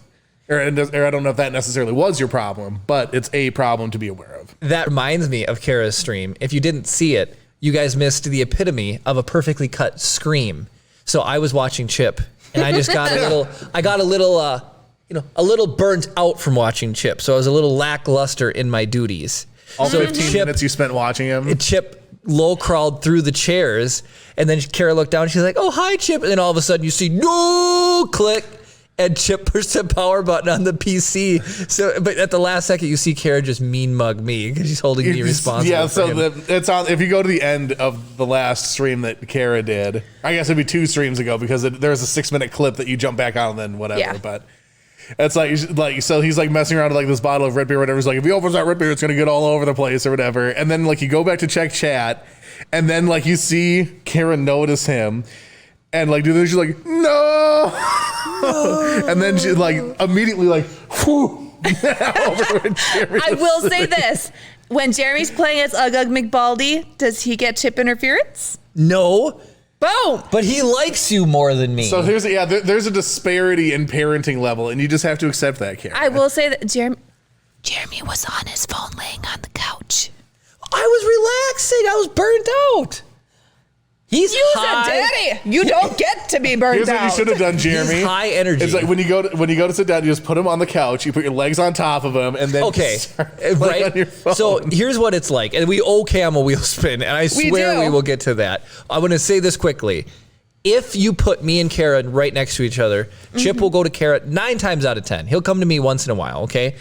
or I don't know if that necessarily was your problem, but it's a problem to be aware of. That reminds me of Kara's stream. If you didn't see it, you guys missed the epitome of a perfectly cut scream. So I was watching Chip, and I just got a little burnt out from watching Chip. So I was a little lackluster in my duties. All So 15 minutes you spent watching him. Chip low crawled through the chairs, and then Kara looked down. She's like, "Oh, hi, Chip!" And then all of a sudden, you see no click, and Chip pushed the power button on the PC. So, but at the last second, you see Kara just mean mug me because she's holding me responsible. Yeah, for so him. it's on. If you go to the end of the last stream that Kara did, I guess it'd be 2 streams ago because there's a 6-minute clip that you jump back on and then whatever. Yeah. But it's like so he's like messing around with like this bottle of root beer or whatever. He's like, if he opens that root beer, it's gonna get all over the place or whatever. And then like you go back to check chat, and then like you see Kara notice him. And like, do this, she's like, no. And then she like immediately like, whew. I will say this. When Jeremy's playing as Ugug McBaldy, does he get chip interference? No, Boom. but he likes you more than me. So there's a disparity in parenting level, and you just have to accept that, Kara. I will say that Jeremy was on his phone laying on the couch. I was relaxing. I was burnt out. He's You high. said, Daddy, you don't get to be burned Here's out. what you should have done, Jeremy. He's high energy. It's like when you go to sit down, you just put him on the couch, you put your legs on top of him, and then Okay, start playing right. on your phone. So here's what it's like, and we owe Cam a wheel spin, and I swear do. we will get to that. I want to say this quickly. If you put me and Kara right next to each other, Chip will go to Kara 9 times out of 10. He'll come to me once in a while, okay?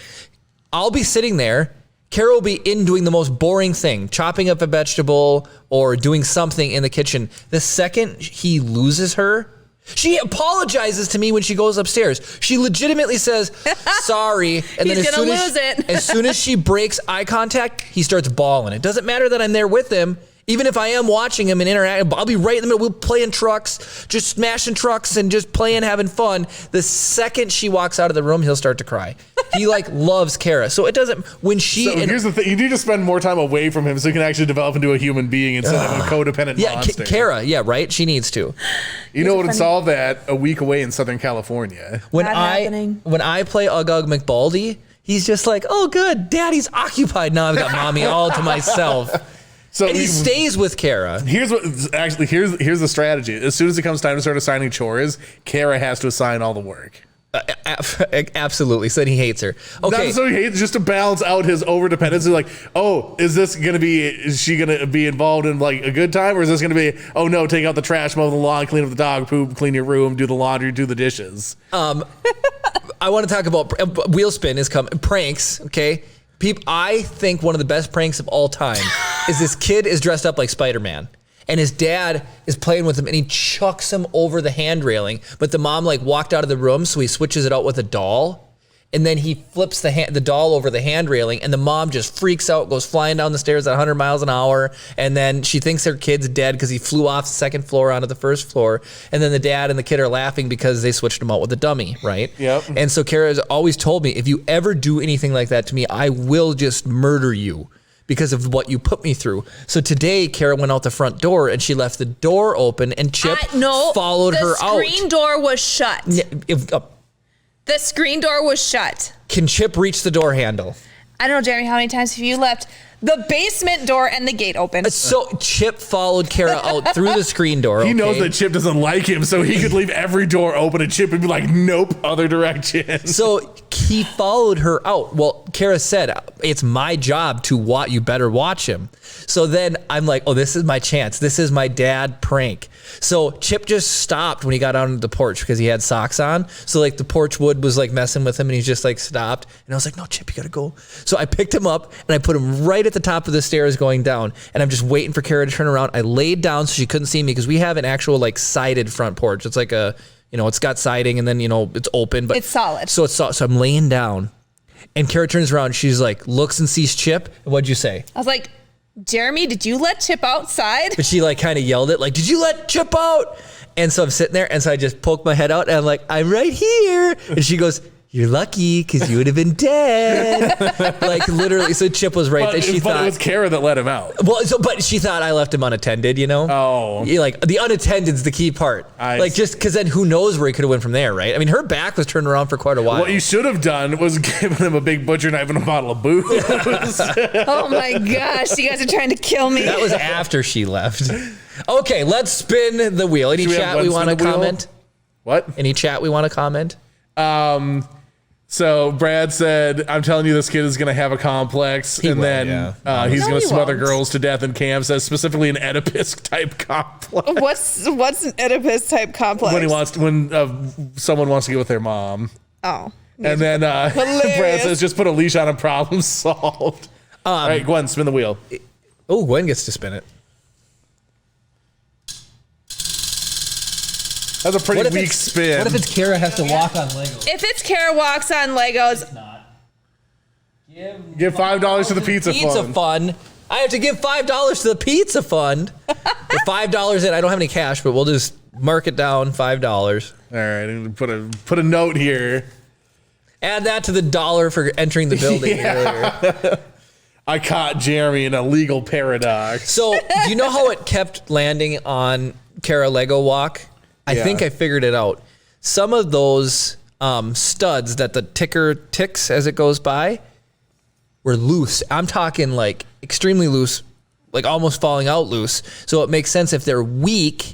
I'll be sitting there. Kara will be in doing the most boring thing, chopping up a vegetable or doing something in the kitchen. The second he loses her, she apologizes to me when she goes upstairs. She legitimately says, sorry. And He's gonna lose it. As soon as she breaks eye contact, he starts bawling. It doesn't matter that I'm there with him. Even if I am watching him and interacting, I'll be right in the middle. We'll play in trucks, just smashing trucks and just playing, having fun. The second she walks out of the room, he'll start to cry. He like loves Kara. So it doesn't, when she... So here's the thing. You need to spend more time away from him so you can actually develop into a human being instead of a codependent monster. Kara, yeah, right? She needs to. You know what would solve that? A week away in Southern California. When Not happening. when I play Ugug McBaldy, he's just like, oh, good, Daddy's occupied. Now I've got Mommy all to myself. So And he stays with Kara. here's the strategy. As soon as it comes time to start assigning chores, Kara has to assign all the work. Absolutely. So then he hates her. Okay. Not so he hates, just to balance out his overdependency. Like, oh, is she gonna be involved in like a good time, or is this gonna be, oh no, take out the trash, mow the lawn, clean up the dog poop, clean your room, do the laundry, do the dishes. I want to talk about wheel spin is coming. Pranks, okay? I think one of the best pranks of all time is this kid is dressed up like Spider-Man. And his dad is playing with him, and he chucks him over the hand railing. But the mom like walked out of the room, so he switches it out with a doll. And then he flips the doll over the hand railing, and the mom just freaks out, goes flying down the stairs at 100 miles an hour. And then she thinks her kid's dead because he flew off the second floor onto the first floor. And then the dad and the kid are laughing because they switched him out with a dummy, right? Yep. And so Kara has always told me, if you ever do anything like that to me, I will just murder you because of what you put me through. So today, Kara went out the front door, and she left the door open, and Chip followed her out. The screen door was shut. The screen door was shut. Can Chip reach the door handle? I don't know, Jeremy, how many times have you left the basement door and the gate open? So Chip followed Kara out through the screen door. He knows that Chip doesn't like him, so he could leave every door open, and Chip would be like, nope, other direction. So he followed her out. Well, Kara said, it's my job to watch. You better watch him. So then I'm like, oh, this is my chance. This is my dad prank. So Chip just stopped when he got out onto the porch because he had socks on. So like the porch wood was like messing with him and he just like stopped. And I was like, no, Chip, you gotta go. So I picked him up and I put him right at the top of the stairs going down. And I'm just waiting for Kara to turn around. I laid down so she couldn't see me because we have an actual like sided front porch. It's like a, it's got siding and then, it's open, but It's solid. So it's so I'm laying down and Kara turns around. She's like, looks and sees Chip. And what'd you say? I was like, Jeremy, did you let Chip outside? But she like kind of yelled it like, did you let Chip out? And so I'm sitting there. And so I just poked my head out and I'm like, I'm right here. And she goes, you're lucky because you would have been dead. Like literally. So Chip was right there. She thought it was Kara that let him out. Well, but she thought I left him unattended, Oh. Yeah, like the unattended's the key part. Just because then who knows where he could have went from there, right? I mean, her back was turned around for quite a while. What you should have done was given him a big butcher knife and a bottle of booze. Oh my gosh, you guys are trying to kill me. That was after she left. Okay, let's spin the wheel. Any chat we want to comment? What? Any chat we want to comment? So Brad said, I'm telling you, this kid is going to have a complex. He's going to smother girls to death in camp. Says specifically an Oedipus type complex. What's an Oedipus type complex? When someone wants to get with their mom. Oh. And then Brad says, just put a leash on him, problem solved. All right, Gwen, spin the wheel. Oh, Gwen gets to spin it. That's a pretty weak spin. What if it's Kara has to walk on Legos? If it's Kara walks on Legos. It's not. Give $5 to the pizza fund. I have to give $5 to the pizza fund. With $5 in, I don't have any cash, but we'll just mark it down $5. All right, put a note here. Add that to the $1 for entering the building earlier. I caught Jeremy in a legal paradox. So, do you know how it kept landing on Kara Lego Walk? I think I figured it out. Some of those studs that the ticker ticks as it goes by were loose. I'm talking like extremely loose, like almost falling out loose. So it makes sense if they're weak,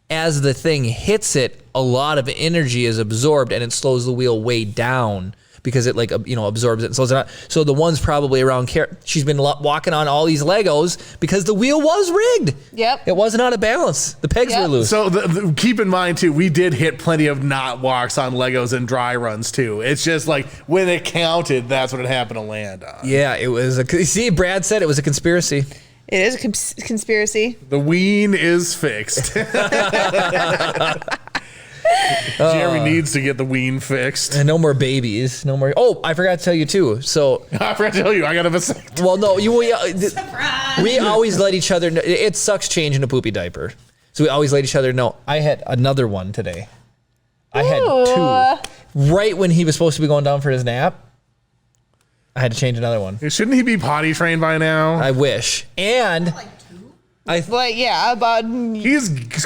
as the thing hits it, a lot of energy is absorbed and it slows the wheel way down because it absorbs it and slows it down. So the one's probably around Kara. She's been walking on all these Legos because the wheel was rigged. Yep. It wasn't out of balance. The pegs were loose. So keep in mind too, we did hit plenty of not walks on Legos and dry runs too. It's just like when it counted, that's what it happened to land on. Yeah, it was see, Brad said it was a conspiracy. It is a conspiracy. The ween is fixed. Jeremy needs to get the ween fixed. And no more babies. No more. Oh, I forgot to tell you too. So I forgot to tell you, I got a vasectomy. Well, no, we always let each other know. It sucks changing a poopy diaper. So we always let each other know. I had another one today. I had two. Right when he was supposed to be going down for his nap, I had to change another one. Shouldn't he be potty trained by now? I wish. And he's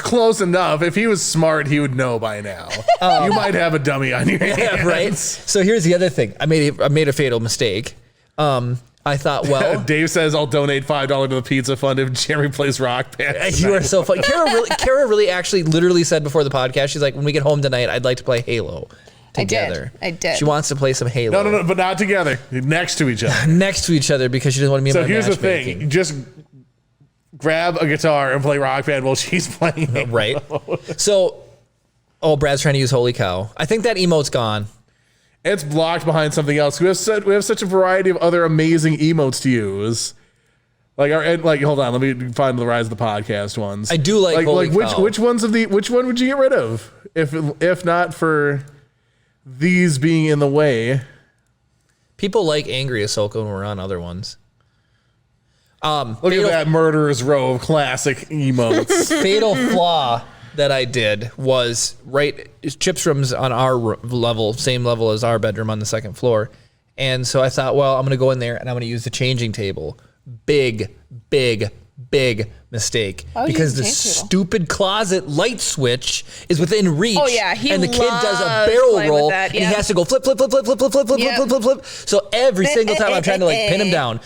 close enough. If he was smart, he would know by now. You might have a dummy on your hands. Yeah, right. So here's the other thing. I made a fatal mistake. I thought, well, Dave says I'll donate $5 to the pizza fund if Jeremy plays Rock Band. You are so funny. Kara really actually literally said before the podcast, she's like, when we get home tonight, I'd like to play Halo together. I did. She wants to play some Halo. No, but not together. Next to each other. Next to each other because she doesn't want to be in my here's the matchmaking. thing. Just grab a guitar and play Rock Band while she's playing Halo. Right. So, Brad's trying to use Holy Cow. I think that emote's gone. It's blocked behind something else. We have such a variety of other amazing emotes to use. Hold on, let me find the Rise of the Podcast ones. I do like Holy Cow. Which one would you get rid of if not for these being in the way? People like Angry Ahsoka when we're on other ones. Look at that murderer's row of classic emotes. Fatal flaw that I did was Chip's room's on our level, same level as our bedroom on the second floor. And so I thought, well, I'm going to go in there and I'm going to use the changing table. Big mistake Why would you because the change people? stupid closet light switch is within reach. Oh, yeah, he and the kid does a loves barrel playing with roll, that, and he yeah. has to go flip, flip, flip, flip, flip, flip, flip, flip, Yep. flip, flip, flip. So every single time I'm trying to like pin him down,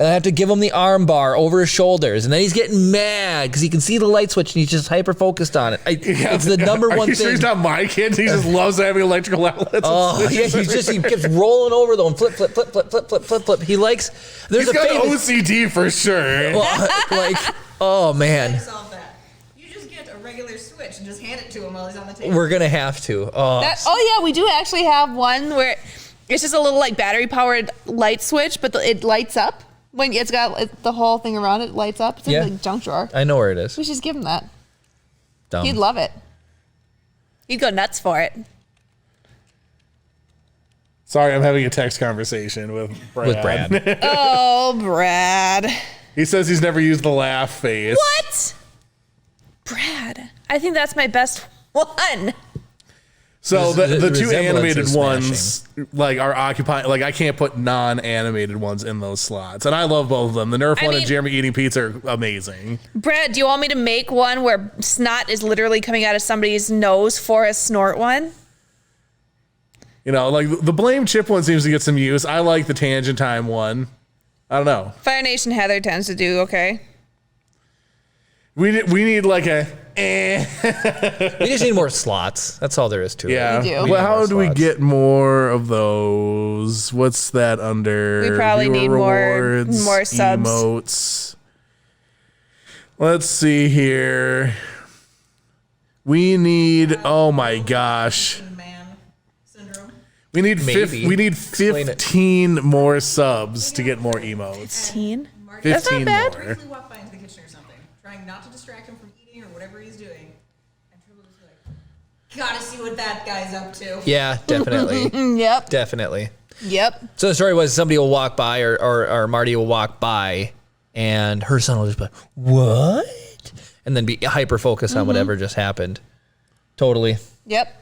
and I have to give him the arm bar over his shoulders, and then he's getting mad because he can see the light switch and he's just hyper focused on it. It's the number Are one you thing. sure he's not my kid? He just loves having electrical outlets. Oh, yeah, he keeps rolling over though and flip, flip, flip, flip, flip, flip, flip, flip. He likes. There's He's a got famous, OCD for sure. like, oh man, Solve that. You just get a regular switch and just hand it to him while he's on the table. we're gonna have to. Oh yeah, we do actually have one where it's just a little like battery powered light switch, but it lights up when it's got the whole thing around it lights up. It's in Yeah. the junk drawer. I know where it is. We should just give him that. Dumb. He'd love it. He'd go nuts for it. Sorry, I'm having a text conversation with Brad. With Brad. Oh, Brad. He says he's never used the laugh face. What? Brad. I think that's my best one. So The the two resemblance animated is ones like are occupying. Like I can't put non-animated ones in those slots, and I love both of them. The Nerf I one and mean- Jeremy eating pizza are amazing. Brad, do you want me to make one where snot is literally coming out of somebody's nose for a snort one? You know, like the blame chip one seems to get some use. I like the tangent time one. I don't know. Fire Nation Heather tends to do okay. We need like a We just need more slots. That's all there is to yeah. it. We do. Well, need how more do we slots. get more of those? What's that under? We probably Viewer need more rewards, subs. emotes. Let's see here. We need. Oh my gosh. Man syndrome. We need Maybe. we need Explain it. 15 more subs to get more emotes. 15? 15 That's not bad. more. Briefly walk by into the kitchen or something, trying not to distract him from eating or whatever he's doing. And Triple just be like, gotta see what that guy's up to. Yeah, definitely. Yep. Definitely. Yep. So the story was somebody will walk by or Marty will walk by and her son will just be like, what? And then be hyper focused on whatever just happened. Totally. Yep.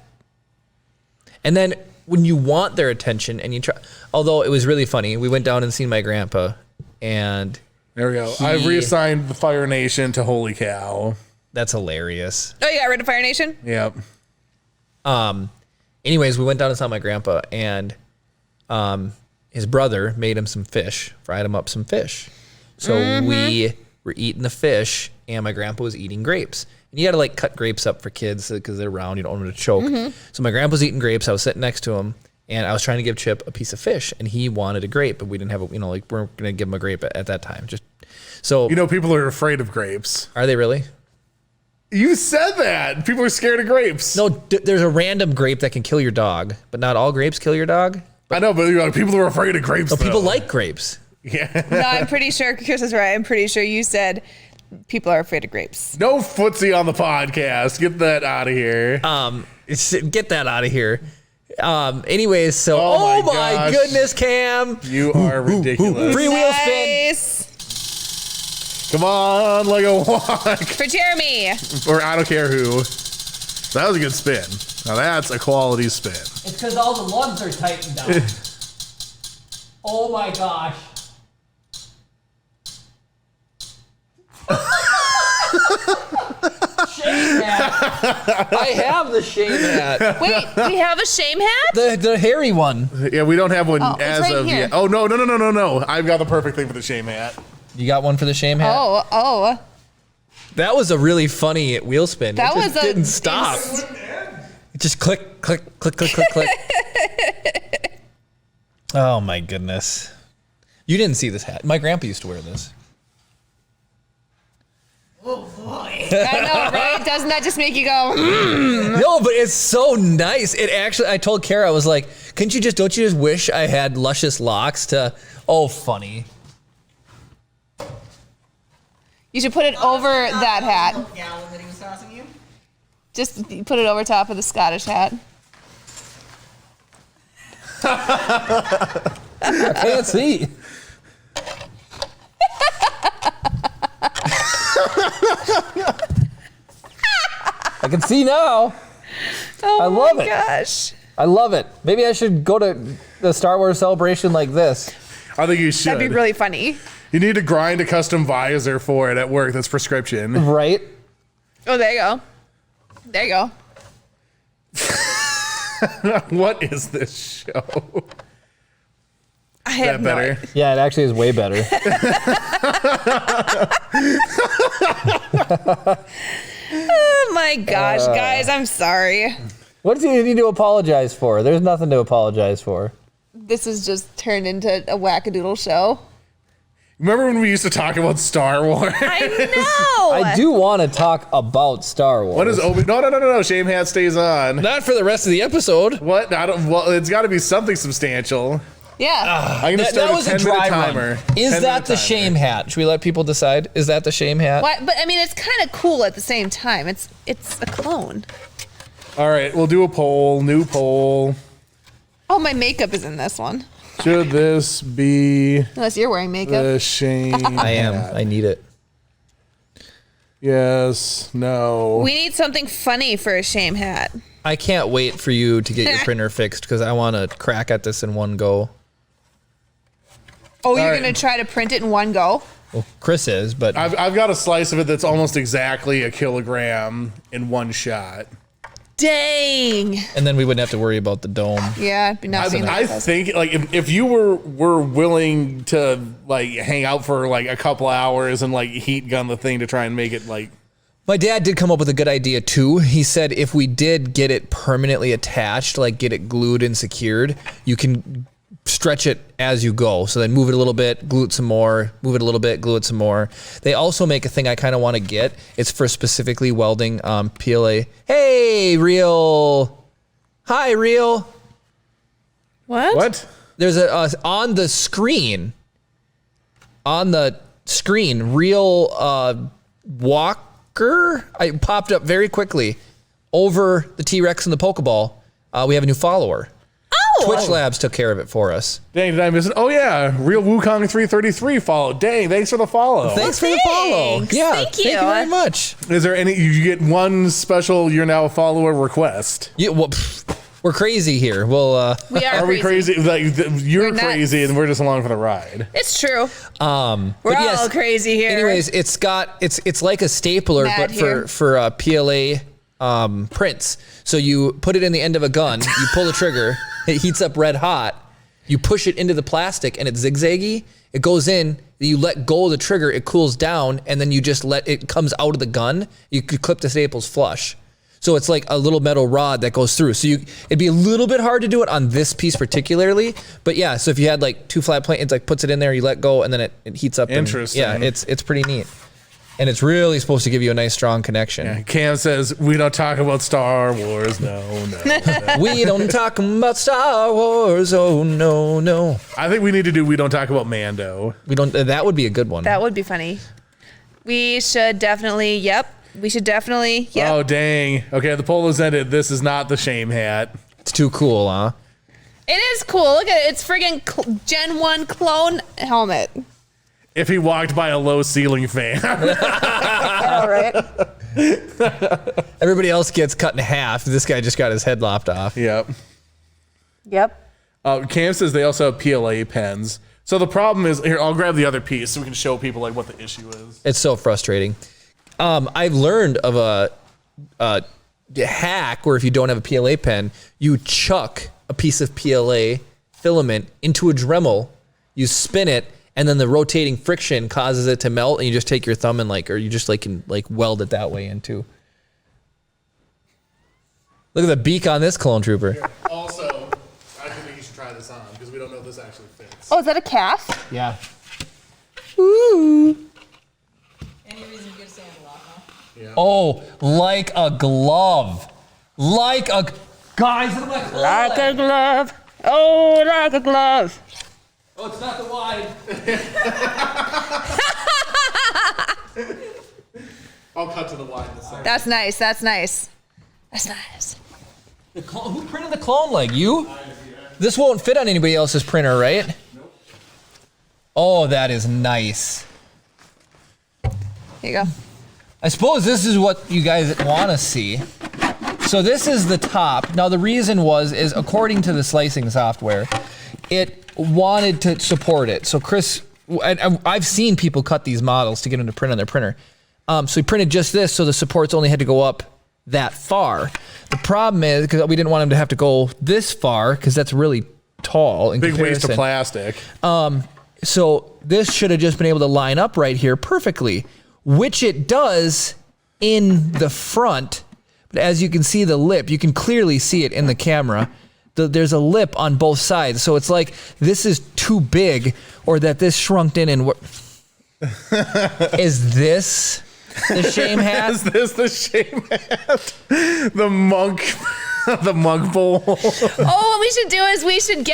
And then when you want their attention and you try, although it was really funny, we went down and seen my grandpa and There we go. I've reassigned the Fire Nation to Holy Cow. that's hilarious. Oh, you got rid of Fire Nation? Yep. Anyways, we went down and saw my grandpa and his brother made him some fish, fried him up some fish. So we were eating the fish and my grandpa was eating grapes. And you got to like cut grapes up for kids because they're round. You don't want them to choke. So my grandpa's eating grapes. I was sitting next to him and I was trying to give Chip a piece of fish and he wanted a grape, but we didn't have a, like we weren't going to give him a grape at that time. So You know, people are afraid of grapes. are they really? You said that. People are scared of grapes. No, there's a random grape that can kill your dog, but not all grapes kill your dog. I know, but people are afraid of grapes. So people though. like grapes. Yeah. No, I'm pretty sure Chris is right. I'm pretty sure you said people are afraid of grapes. No footsie on the podcast. Get that out of here. Get that out of here. Anyways, so Oh my my gosh. goodness, Cam, You are ridiculous. free wheel spin. Nice. Come on, like a walk. For Jeremy. Or I don't care who. That was a good spin. Now that's a quality spin. It's because all the lugs are tightened down. Oh my gosh. Shame hat. I have the shame hat. Wait, we have a shame hat? The hairy one. Yeah, we don't have one Oh, it's as right of here. yet. Oh, no. I've got the perfect thing for the shame hat. You got one for the shame hat? Oh. That was a really funny wheel spin. That it just was a- didn't stop. It just click, click, click, click, click, click. Oh my goodness. You didn't see this hat. My grandpa used to wear this. Oh boy. I know, right? Doesn't that just make you go, No, but it's so nice. It actually, I told Kara, I was like, don't you just wish I had luscious locks to, funny. You should put it over that hat. Gallon that he was tossing you. Just put it over top of the Scottish hat. I can't see. I can see now. Oh I love my it. gosh. I love it. Maybe I should go to the Star Wars celebration like this. I think you should. That'd be really funny. You need to grind a custom visor for it at work. That's prescription. Right? Oh, there you go. There you go. What is this show? I have That better? Yeah, it actually is way better. Oh my gosh, guys, I'm sorry. What do you need to apologize for? There's nothing to apologize for. This has just turned into a wackadoodle show. Remember when we used to talk about Star Wars? I know. I do want to talk about Star Wars. What is Obi? No. Shame Hat stays on. Not for the rest of the episode. What? I don't. Well, it's got to be something substantial. Yeah. I'm gonna start That was a a 10-minute dry timer. run. Is 10-minute that the timer. shame hat? Should we let people decide? Is that the shame hat? Why, but I mean, it's kind of cool at the same time. It's a clone. All right, we'll do a poll. New poll. Oh, my makeup is in this one. Should this be Unless you're wearing makeup. the shame? I am. hat? I need it. Yes. No. We need something funny for a shame hat. I can't wait for you to get your printer fixed because I want to crack at this in one go. Oh, you're right. going to try to print it in one go? Well, Chris is, but I've got a slice of it that's almost exactly a kilogram in one shot. Dang. and then we wouldn't have to worry about the dome. Yeah, but not seeing I that. think like if you were willing to like hang out for like a couple hours and like heat gun the thing to try and make it like My dad did come up with a good idea too. He said if we did get it permanently attached, like get it glued and secured, you can stretch it as you go. So then move it a little bit, glue it some more, move it a little bit, glue it some more. They also make a thing I kind of want to get. It's for specifically welding PLA. Hey, Real. Hi, Real. What? what? There's on the screen, Real Walker. I popped up very quickly over the T-Rex and the Pokeball. We have a new follower. Oh! Twitch Labs took care of it for us. Dang, did I miss it? Oh yeah, Real Wukong 333 followed. Dang, thanks for the follow. Thanks for the follow. thanks. Yeah, Thank thank you you. very much. Is there any? You get one special. You're now a follower request. Yeah, well, we're crazy here. Well, We are, Are we crazy? Like you're We're nuts. crazy, and we're just along for the ride. It's true. but We're yes, all crazy here. Anyways, it's like a stapler, Mad but here. for PLA prints. So you put it in the end of a gun, you pull the trigger, it heats up red hot, you push it into the plastic and it's zigzaggy, it goes in, you let go of the trigger, it cools down, and then you just let it comes out of the gun, you could clip the staples flush. So it's like a little metal rod that goes through. So it'd be a little bit hard to do it on this piece particularly, but yeah, so if you had like two flat plates, it like puts it in there, you let go, and then it heats up. Interesting. And, yeah, it's pretty neat. And it's really supposed to give you a nice strong connection. Yeah, Cam says we don't talk about Star Wars. No. We don't talk about Star Wars. Oh no, no. I think we need to do. We don't talk about Mando. We don't. That would be a good one. That would be funny. We should definitely, yep. Oh dang. Okay, the poll has ended. This is not the shame hat. It's too cool, huh? It is cool. Look at it. It's friggin' Gen 1 clone helmet. If he walked by a low ceiling fan. All right. Everybody else gets cut in half. This guy just got his head lopped off. Yep. Yep. Cam says they also have PLA pens. So the problem is here. I'll grab the other piece so we can show people like what the issue is. It's so frustrating. I've learned of a hack where if you don't have a PLA pen, you chuck a piece of PLA filament into a Dremel, you spin it, and then the rotating friction causes it to melt, and you just take your thumb and can weld it that way into. Look at the beak on this clone trooper. Also, I think you should try this on because we don't know if this actually fits. Oh, is that a calf? Yeah. Ooh. Any reason to get a sandal off, huh? Oh, like a glove. Guys, look at my clone. Like a glove. Oh, like a glove. Oh, it's not the wide. I'll cut to the wide in a second. That's nice. That's nice. That's nice. Who printed the clone leg? You? This won't fit on anybody else's printer, right? Nope. Oh, that is nice. Here you go. I suppose this is what you guys want to see. So this is the top. Now the reason is according to the slicing software, it wanted to support it. So Chris I've seen people cut these models to get them to print on their printer. So we printed just this, so the supports only had to go up that far. The problem is, because we didn't want them to have to go this far, because that's really tall in Big comparison. waste of plastic. So this should have just been able to line up right here perfectly, which it does in the front. But as you can see the lip, you can clearly see it in the camera. There's a lip on both sides. So it's like this is too big, or that this shrunk in and is this the shame hat? Is this the shame hat? The monk. The monk bowl. What we should do is we should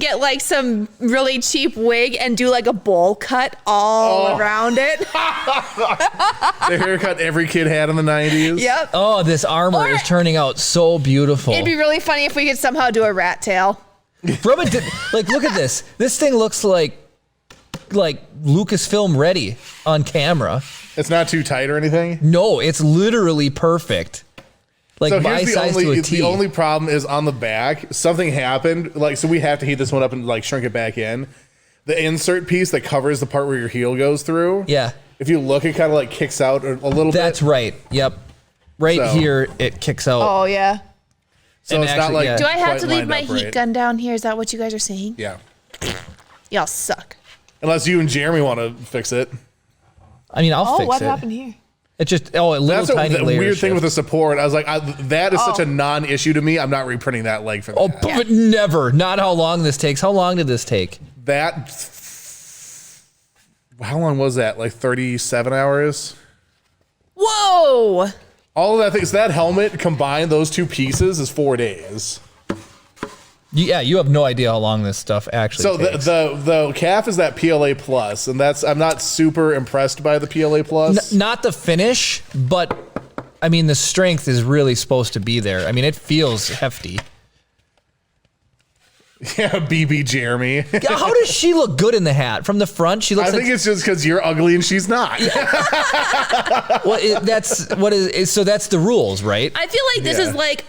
get like some really cheap wig and do like a bowl cut all around it. The haircut every kid had in the 90s. Yep. Oh, this armor is turning out so beautiful. It'd be really funny if we could somehow do a rat tail. From like, look at this. This thing looks like Lucasfilm ready on camera. It's not too tight or anything. No, it's literally perfect. Like So my here's size to a T. the only problem is on the back. Something happened. Like, so we have to heat this one up and like shrink it back in. The insert piece that covers the part where your heel goes through. Yeah. If you look, it kind of like kicks out a little bit. That's right. Yep. Right So- here, it kicks out. Oh yeah. So and it's actually, not like. yeah. Do I have quite to leave lined my up heat right. gun down here? Is that what you guys are saying? Yeah. Y'all suck. Unless you and Jeremy want to fix it. I mean, I'll fix what it. happened here? It just a little That's tiny the layer weird thing shift. with the support. I was like, that is such a non-issue to me. I'm not reprinting that leg for that. Oh, but never. Not how long this takes. How long did this take? That. How long was that? Like 37 hours? Whoa! All of that thing. So that helmet combined, those two pieces, is 4 days. Yeah, you have no idea how long this stuff actually So takes. the calf is that PLA plus, and I'm not super impressed by the PLA plus. Not the finish, but I mean the strength is really supposed to be there. I mean it feels hefty. Yeah, BB Jeremy. Yeah, how does she look good in the hat? From the front, she looks I think it's just because you're ugly and she's not. that's what is so that's the rules, right? I feel like this Yeah. is like,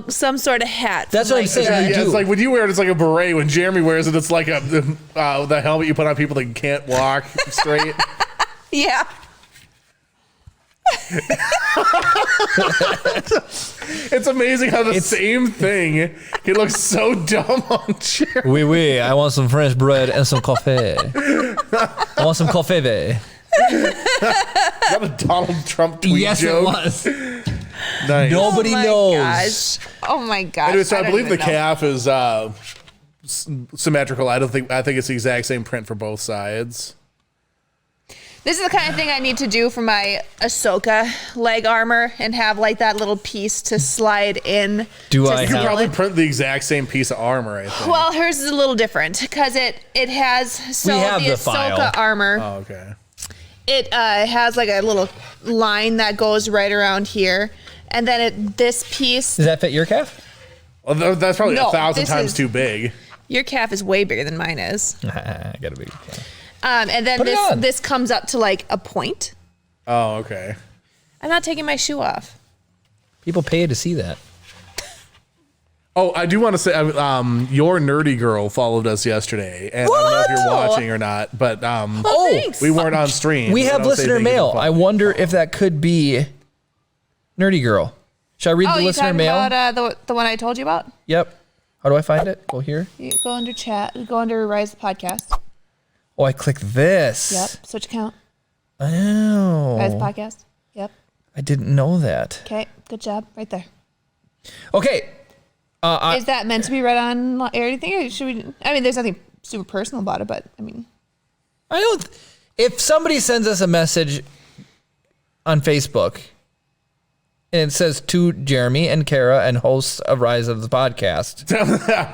some sort of hat. That's from, what I'm like, saying. Yeah, You do. it's like when you wear it, it's like a beret. When Jeremy wears it, it's like the helmet you put on people that can't walk straight. Yeah. It's amazing how the same thing can look so dumb on Jeremy. Oui, I want some French bread and some coffee. I want some coffee. Is that a Donald Trump tweet Yes, joke? it was. Nice. Nobody Oh my knows. gosh. Oh my gosh. Anyway, so I don't believe the even know. calf is symmetrical. I think it's the exact same print for both sides. This is the kind of thing I need to do for my Ahsoka leg armor and have like that little piece to slide in. Do to I You could have- probably print the exact same piece of armor, I think. Well, hers is a little different because it has We have the the Ahsoka file. armor. Oh, okay. It has like a little line that goes right around here, and then this piece. Does that fit your calf? Well, that's probably No, 1,000 this times is- too big. Your calf is way bigger than mine is. I got a big calf. And then Put it on. this comes up to like a point. Oh, okay. I'm not taking my shoe off. People pay to see that. Oh, I do want to say, your nerdy girl followed us yesterday, and I don't know if you're What? watching or not, but Oh, thanks. we weren't on stream. We so have don't say listener thank you mail. for I following. wonder if that could be Nerdy Girl. Should I read Oh, the you listener talking mail? about the one I told you about? Yep. How do I find it? Go here. You go under chat. Go under Rise the Podcast. Oh, I click this. Yep. Switch account. Oh. Rise the Podcast. Yep. I didn't know that. Okay. Good job. Right there. Okay. Is that meant to be read on air? Do you think? Or should we? I mean, there's nothing super personal about it, but I mean, I don't. If somebody sends us a message on Facebook and it says to Jeremy and Kara and hosts of Rise of the Podcast,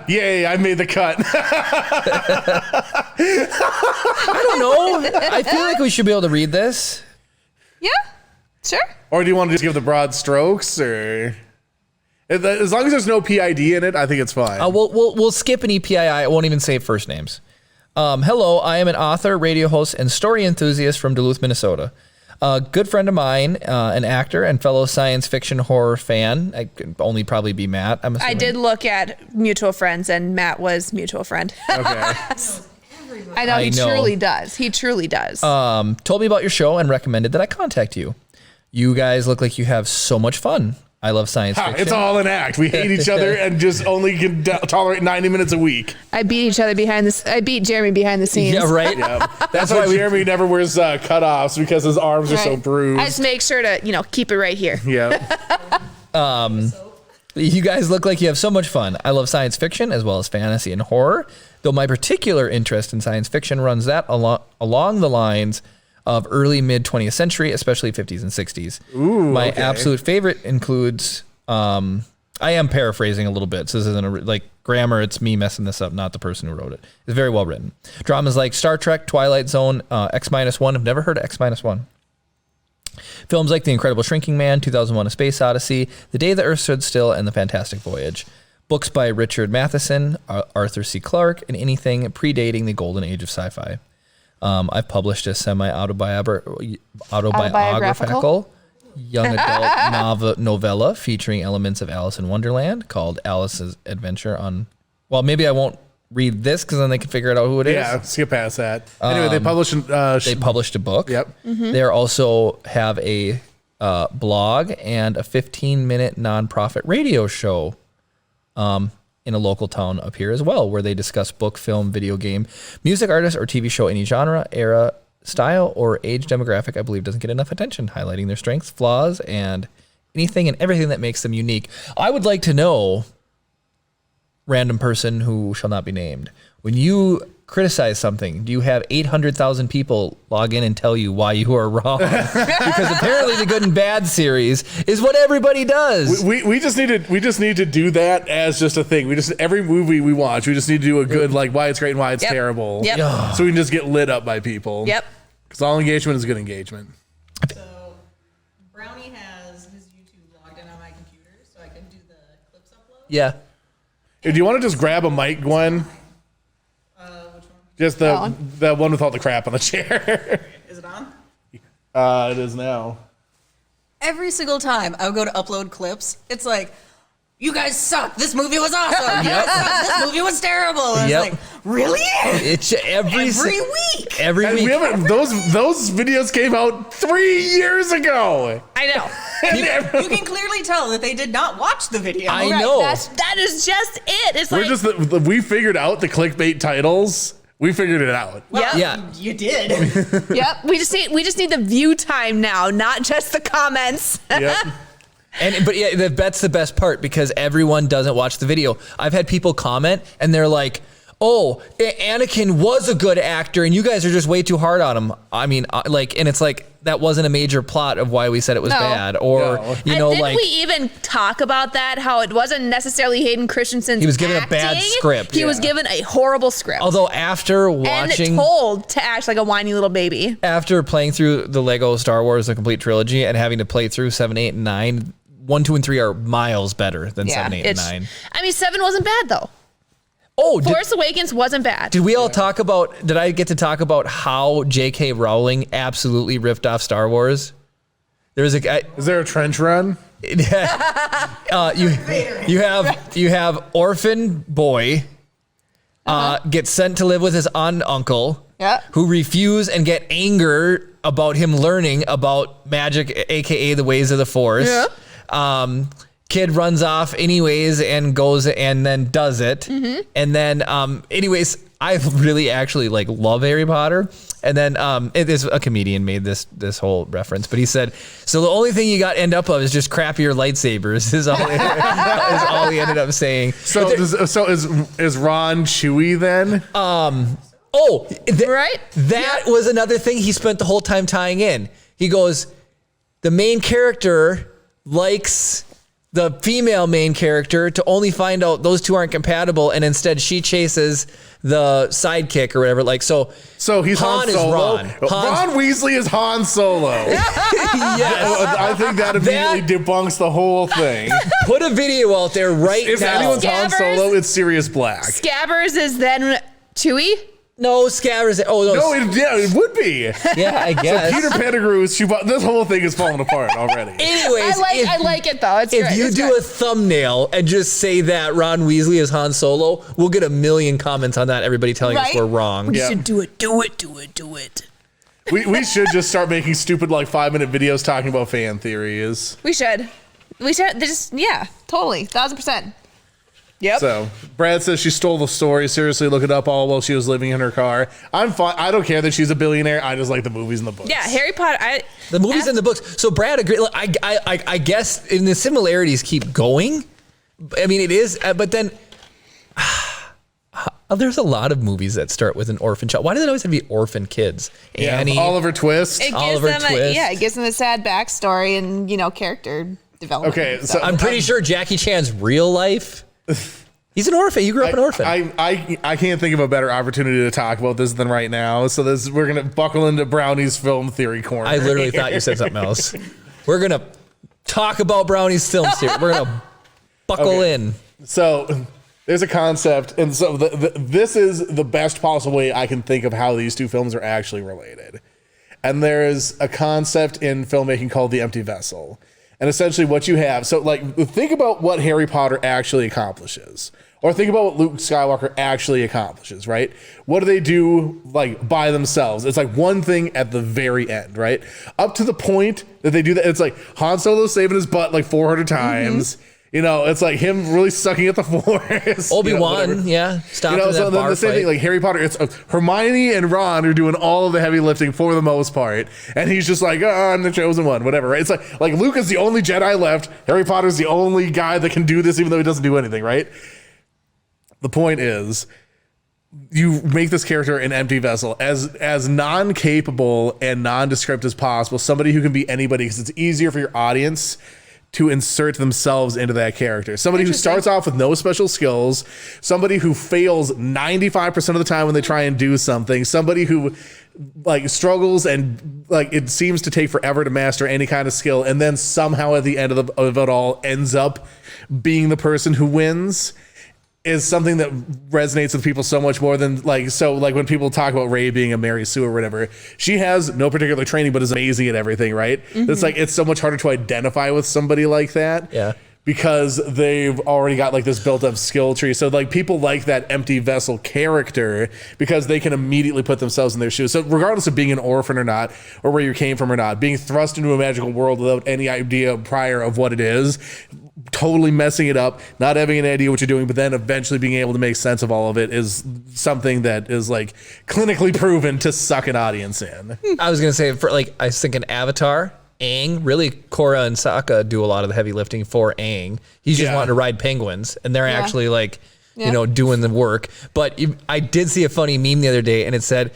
Yay, I made the cut. I don't know. I feel like we should be able to read this. yeah, sure. Or do you want to just give the broad strokes, or as long as there's no PID in it, I think it's fine. We'll skip an EPII. I won't even say first names. Hello, I am an author, radio host, and story enthusiast from Duluth, Minnesota. A good friend of mine, an actor and fellow science fiction horror fan. I could only probably be Matt. I'm assuming. I did look at mutual friends, and Matt was mutual friend. Okay. Knows everybody. I know he know. truly does. He truly does. Told me about your show and recommended that I contact you. You guys look like you have so much fun. I love science fiction. It's all an act. We hate each other and just only can tolerate 90 minutes a week. I beat Jeremy behind the scenes. Yeah, right. Yeah. That's why Jeremy never wears cutoffs because his arms are so Right. bruised. I just make sure to, keep it right here. Yeah. You guys look like you have so much fun. I love science fiction as well as fantasy and horror, though my particular interest in science fiction runs that along the lines of early mid 20th century, especially 50s and 60s. Ooh, my okay. absolute favorite includes, I am paraphrasing a little bit, so this isn't like grammar, it's me messing this up, not the person who wrote it. It's very well written. Dramas like Star Trek, Twilight Zone, X-1. I've never heard of X-1. Films like The Incredible Shrinking Man, 2001: A Space Odyssey, The Day the Earth Stood Still, and The Fantastic Voyage. Books by Richard Matheson, Arthur C. Clarke, and anything predating the golden age of sci-fi. I've published a semi-autobiographical young adult novella featuring elements of Alice in Wonderland called Alice's Adventure on... Well, maybe I won't read this because then they can figure it out who it is. Yeah, skip past that. Anyway, they published... They published a book. Yep. They also have a blog and a 15-minute nonprofit radio show in a local town up here as well, where they discuss book, film, video game, music artists, or TV show, any genre, era, style, or age demographic I believe doesn't get enough attention, highlighting their strengths, flaws, and anything and everything that makes them unique. I would like to know, random person who shall not be named, when you criticize something, do you have 800,000 people log in and tell you why you are wrong? Because apparently the Good and Bad series is what everybody does. We just need to do that as just a thing. Every movie we watch, we just need to do a good why it's great and why it's terrible. Yep. So we can just get lit up by people. Yep. Because all engagement is good engagement. So Brownie has his YouTube logged in on my computer, so I can do the clips upload. Yeah. Hey, do you want to just grab a mic, Gwen? Which one? Just the one with all the crap on the chair. Is it on? It is now. Every single time I would go to upload clips, it's like, you guys suck. This movie was awesome. You guys suck. This movie was terrible. And Yep. it's like, really? It's every week. Every And week. we haven't, those videos came out 3 years ago. I know. You can clearly tell that they did not watch the video. I know. That is just it. It's We're like, just we figured out the clickbait titles. We figured it out. Yep. Yeah. You did. Yep. We just need the view time now, not just the comments. Yep. But yeah, that's the best part because everyone doesn't watch the video. I've had people comment and they're like, "Oh, Anakin was a good actor, and you guys are just way too hard on him." I mean, and it's like that wasn't a major plot of why we said it was No. bad, or No. Didn't we even talk about that? How it wasn't necessarily Hayden Christensen's He was given a bad acting. script. He was given a horrible script. Although after and watching, told to act like a whiny little baby. after playing through the Lego Star Wars: The Complete Trilogy and having to play through 7, 8, and 9, 1, 2, and 3 are miles better than 7, 8, and 9. I mean, 7 wasn't bad though. Oh, Force Awakens wasn't bad. did we all talk about? Did I get to talk about how J.K. Rowling absolutely ripped off Star Wars? There's a guy. Is there a trench run? You have orphan boy gets sent to live with his aunt and uncle, Yeah. who refuse and get anger about him learning about magic, aka the ways of the Force. Yeah. Kid runs off anyways and goes and then does it. And then anyways, I really actually love Harry Potter. And then it is a comedian made this whole reference, but he said, so the only thing you got end up of is just crappier lightsabers is all he ended up saying. So is Ron Chewy then? Right? That was another thing he spent the whole time tying in. He goes, the main character likes the female main character to only find out those two aren't compatible, and instead she chases the sidekick or whatever. So he's Han is Solo. Ron. Ron Weasley is Han Solo. Yes. I think that immediately debunks the whole thing. Put a video out there right If now. anyone's Han Scabbers? Solo, it's Sirius Black. Scabbers is then Chewie. No, Scabbers. Oh, No, it would be. yeah, I guess. Peter Pettigrew, this whole thing is falling apart already. Anyways, I like it though. It's if great. you It's do great. a thumbnail and just say that Ron Weasley is Han Solo, we'll get 1 million comments on that. Everybody telling us Right? we're wrong. Yeah. should do it. We should just start making stupid 5-minute videos talking about fan theories. We should. Totally, 1,000%. Yep. So Brad says she stole the story. Seriously, look it up all while she was living in her car. I'm fine. I don't care that she's a billionaire. I just like the movies and the books. Yeah, Harry Potter. The movies and the books. So Brad agreed. I guess in the similarities keep going. I mean, it is, but then there's a lot of movies that start with an orphan child. Why does it always have to be orphan kids? Yeah, Annie, Oliver Twist. It gives Oliver them Twist. it gives them a sad backstory and character development. Okay, and so stuff. I'm pretty sure Jackie Chan's real life. He's an orphan. You grew up an orphan. I can't think of a better opportunity to talk about this than right now. So we're gonna buckle into Brownie's film theory corner. I literally thought you said something else. We're gonna talk about Brownie's film series. We're gonna buckle in. So there's a concept, and so this is the best possible way I can think of how these two films are actually related. And there is a concept in filmmaking called the empty vessel. And essentially what you have, so think about what Harry Potter actually accomplishes. Or think about what Luke Skywalker actually accomplishes, right? What do they do by themselves? It's one thing at the very end, right? Up to the point that they do that, it's Han Solo saving his butt 400 times. It's him really sucking at the Force. Obi-Wan, stopped in that bar the same fight. thing, Harry Potter, it's Hermione and Ron are doing all of the heavy lifting for the most part. And he's just I'm the chosen one, whatever, right? It's like Luke is the only Jedi left. Harry Potter's the only guy that can do this, even though he doesn't do anything, right? The point is, you make this character an empty vessel, as non-capable and nondescript as possible, somebody who can be anybody, because it's easier for your audience to insert themselves into that character. Somebody who starts off with no special skills, somebody who fails 95% of the time when they try and do something, somebody who struggles and it seems to take forever to master any kind of skill, and then somehow at the end of it all ends up being the person who wins, is something that resonates with people so much more than when people talk about Rey being a Mary Sue or whatever, she has no particular training but is amazing at everything, right? It's it's so much harder to identify with somebody like that. Yeah. Because they've already got this built up skill tree. So people like that empty vessel character because they can immediately put themselves in their shoes. So regardless of being an orphan or not, or where you came from or not, being thrust into a magical world without any idea prior of what it is, totally messing it up, not having an idea what you're doing, but then eventually being able to make sense of all of it is something that is clinically proven to suck an audience in. I was gonna say I was thinking Avatar. Aang, really, Korra and Sokka do a lot of the heavy lifting for Aang. He's just wanting to ride penguins, and they're actually doing the work. But I did see a funny meme the other day, and it said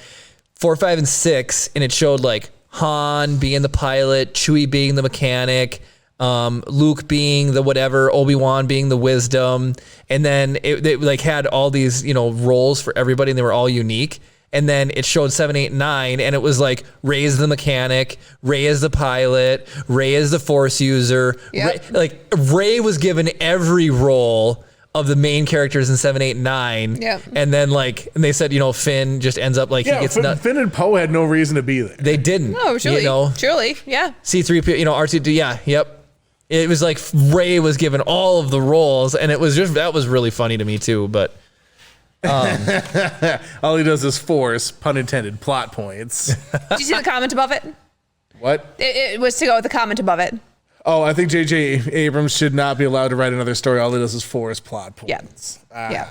4, 5, and 6, and it showed Han being the pilot, Chewie being the mechanic, Luke being the whatever, Obi-Wan being the wisdom, and then they had all these roles for everybody, and they were all unique. And then it showed 7, 8, 9, and it was Rey is the mechanic, Rey is the pilot, Rey is the Force user. Yep. Rey was given every role of the main characters in 7, 8, 9. Yep. And then and they said Finn just ends up he gets Finn and Poe had no reason to be there. They didn't. No, surely, yeah. C3PO, R2D, yep. It was Rey was given all of the roles, and it was that was really funny to me too. But all he does is force, pun intended, plot points. Did you see the comment above it? What? It was to go with the comment above it. Oh, I think J.J. Abrams should not be allowed to write another story. All he does is force plot points. Yeah.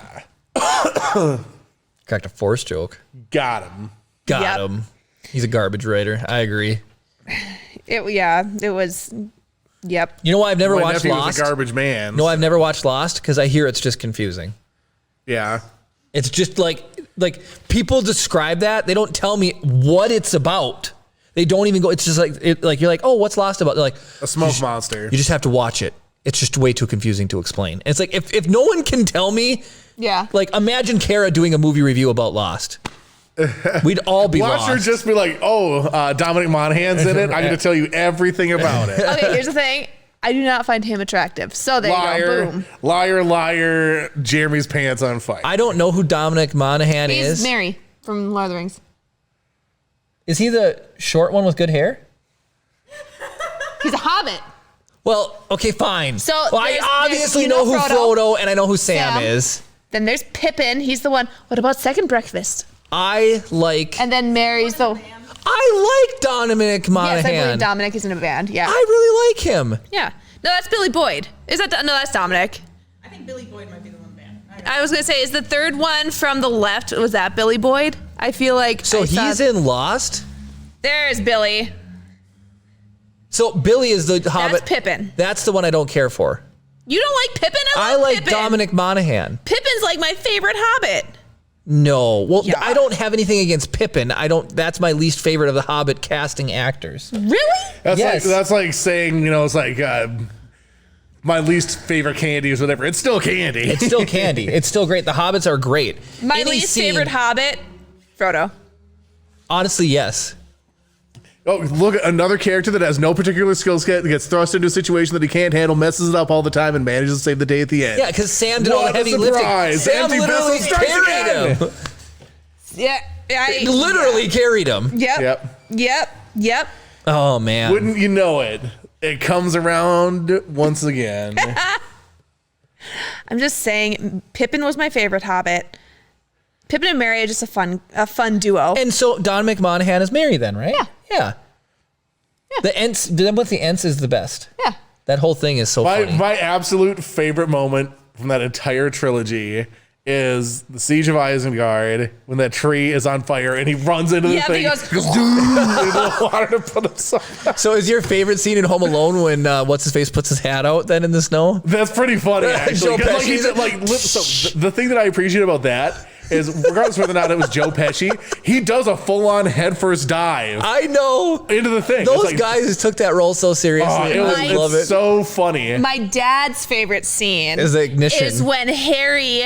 cracked a Force joke. Got him. Got him. He's a garbage writer. I agree. It was. Yep. You know why I've never My watched nephew Lost? was a garbage man. No, I've never watched Lost because I hear it's just confusing. Yeah. It's just like people describe that. They don't tell me what it's about. They don't even go. It's just you're like, oh, what's Lost about? They're like A smoke monster. You just have to watch it. It's just way too confusing to explain. And it's like if no one can tell me, Yeah. Imagine Kara doing a movie review about Lost. We'd all be Watch lost. her just be like, Dominic Monaghan's in it. I'm going to tell you everything about it. Okay, here's the thing. I do not find him attractive. So there you go. Boom. Liar, Jeremy's pants on fire. I don't know who Dominic Monaghan He's is. Mary. from Lord of the Rings. Is he the short one with good hair? He's a hobbit. Well, okay, fine. So well, I there's- obviously you know know who Frodo. Frodo and I know who Sam Sam. is. Then there's Pippin. He's the one. What about Second Breakfast? I like And then Mary's the. Dominic Monaghan. Yes, I believe Dominic is in a band. Yeah. I really like him. Yeah. No, that's Billy Boyd. Is that no? That's Dominic. I think Billy Boyd might be the one band. I was gonna say, is the third one from the left? Was that Billy Boyd? I feel like. So I saw- he's in Lost. There's Billy. So Billy is the Hobbit. That's Pippin. That's the one I don't care for. You don't like Pippin? I love like Pippin. Dominic Monaghan. Pippin's like my favorite Hobbit. No. Well, Yeah. I don't have anything against Pippin. That's my least favorite of the Hobbit casting actors. Really? Yes. That's like saying, it's like my least favorite candy is whatever. It's still candy. It's still candy. It's still great. The Hobbits are great. My Any least scene- favorite Hobbit, Frodo. Honestly, yes. Oh, look, another character that has no particular skill set, gets thrust into a situation that he can't handle, messes it up all the time, and manages to save the day at the end. Yeah, because Sam did all What the a heavy lifting. surprise. Sam Empty literally vessel strikes carried again. him. Yeah. Literally carried him. Yep. Oh man. Wouldn't you know it? It comes around once again. I'm just saying, Pippin was my favorite Hobbit. Pippin and Merry are just a fun duo. And so Don McMonahan is Mary then, right? Yeah. The Ents, then with the Ents is the best. Yeah. That whole thing is so funny. My absolute favorite moment from that entire trilogy is the Siege of Isengard when that tree is on fire and he runs into the Yeah, thing. he goes, "Dude," into the water to put himself out. So is your favorite scene in Home Alone when what's his face puts his hat out then in the snow? That's pretty funny, actually. Joe 'Cause, like, Pesci's- so the thing that I appreciate about that is, regardless of whether or not it was Joe Pesci, he does a full-on headfirst dive I know. into the thing. Those It's like, guys took that role so seriously. I love it's it. so funny. my dad's favorite scene Is the ignition. is when Harry,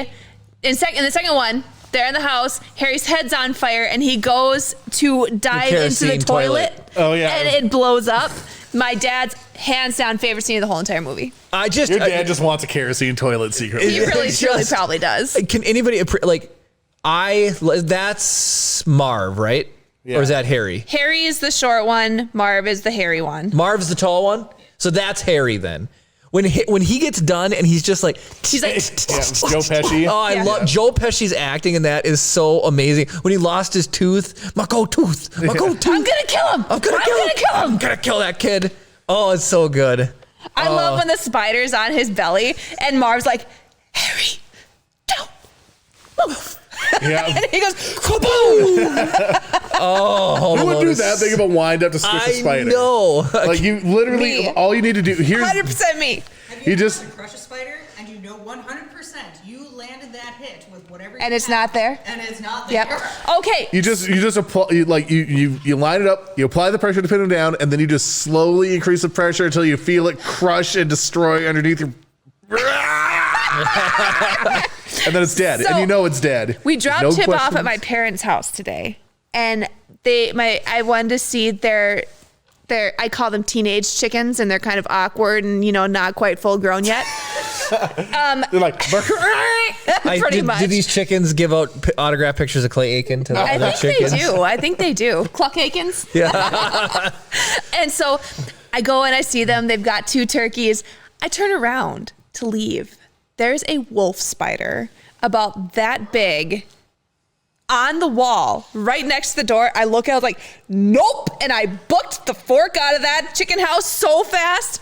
in the second one, they're in the house, Harry's head's on fire, and he goes to dive into the kerosene toilet. Oh, yeah. And it blows up. My dad's hands down favorite scene of the whole entire movie. I just Your dad just wants a kerosene toilet secretly. He really, It's truly just- probably does. can anybody that's Marv, right? Yeah. Or is that Harry? Harry is the short one. Marv is the hairy one. Marv's the tall one. So that's Harry then. When he gets done and he's just like, She's like, Yeah, Joe Pesci. oh, I Yeah. love Joe Pesci's acting, and that is so amazing. When he lost his tooth, my gold tooth. I'm gonna kill him. I'm gonna kill that kid. Oh, it's so good. I love when the spider's on his belly and Marv's like, Harry, don't move. Yeah. And he goes, kaboom! Oh, Home Who would Alone do is- that? Think of a wind up to squish a I spider. know. Like you literally, Me. all you need to do here's 100% me. Have You you just- just to crush a spider and you know 100% you landed that hit with whatever. And you it's had, not there? And it's not there. Yep. Okay. you just apply you line it up, you apply the pressure to pin him down, and then you just slowly increase the pressure until you feel it crush and destroy underneath your. And then it's dead, So, and you know it's dead. We dropped No Tip off questions. at my parents' house today, and I wanted to see their I call them teenage chickens, and they're kind of awkward and not quite full grown yet. They're like, Pretty much. Do these chickens give out autograph pictures of Clay Aiken to the I other think chickens? they do. I think they do. Cluck Aikens. Yeah. And so I go and I see them. They've got 2 turkeys. I turn around to leave. There's a wolf spider about that big on the wall right next to the door. I look out like, nope. And I booked the fork out of that chicken house so fast.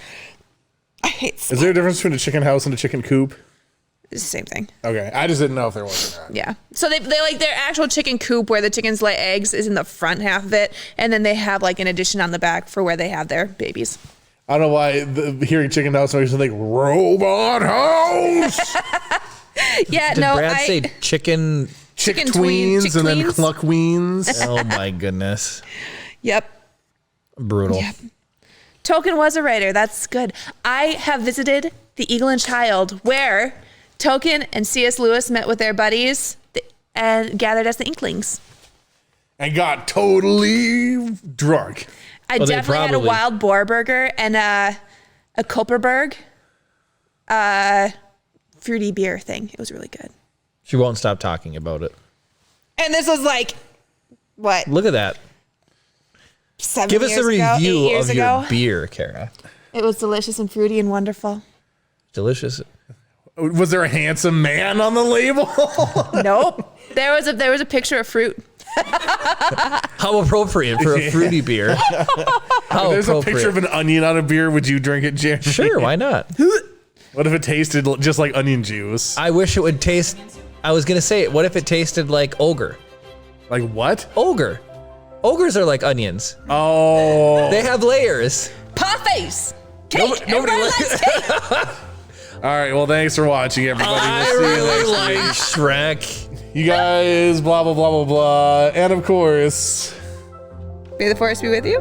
I hate Is there a difference between a chicken house and a chicken coop? it's the same thing. Okay, I just didn't know if there was or not. Yeah. So they like their actual chicken coop where the chickens lay eggs is in the front half of it. And then they have like an addition on the back for where they have their babies. I don't know why hearing chicken house makes me think robot house. Yeah, Did no, Brad say chicken? Chick Chicken tween- tweens chick and then tweens? cluck weens. Oh my goodness. Yep. Brutal. Yep. Token was a writer. That's good. I have visited the Eagle and Child where Token and C.S. Lewis met with their buddies and gathered as the Inklings. And got totally drunk. I Well, they definitely had a probably- wild boar burger and a Kopperberg fruity beer thing. It was really good. She won't stop talking about it. And this was like, what? Look at that. 7 Give us years a ago, 8 review years of ago. your beer, Kara. It was delicious and fruity and wonderful. Delicious. Was there a handsome man on the label? Nope. There was a picture of fruit. How appropriate for a fruity beer. How There's a appropriate. picture of an onion on a beer. Would you drink it, Jeremy? Sure, why not? What if it tasted just like onion juice? I wish it would taste. I was going to say, what if it tasted like ogre? Like what? Ogre. Ogres are like onions. Oh. They have layers. Parfaits. Cake. Nobody Everybody likes- likes cake. All right. Well, thanks for watching, everybody. I We'll see you really next like week. Shrek. You guys, blah, blah, blah, blah, blah. And of course, May the force be with you.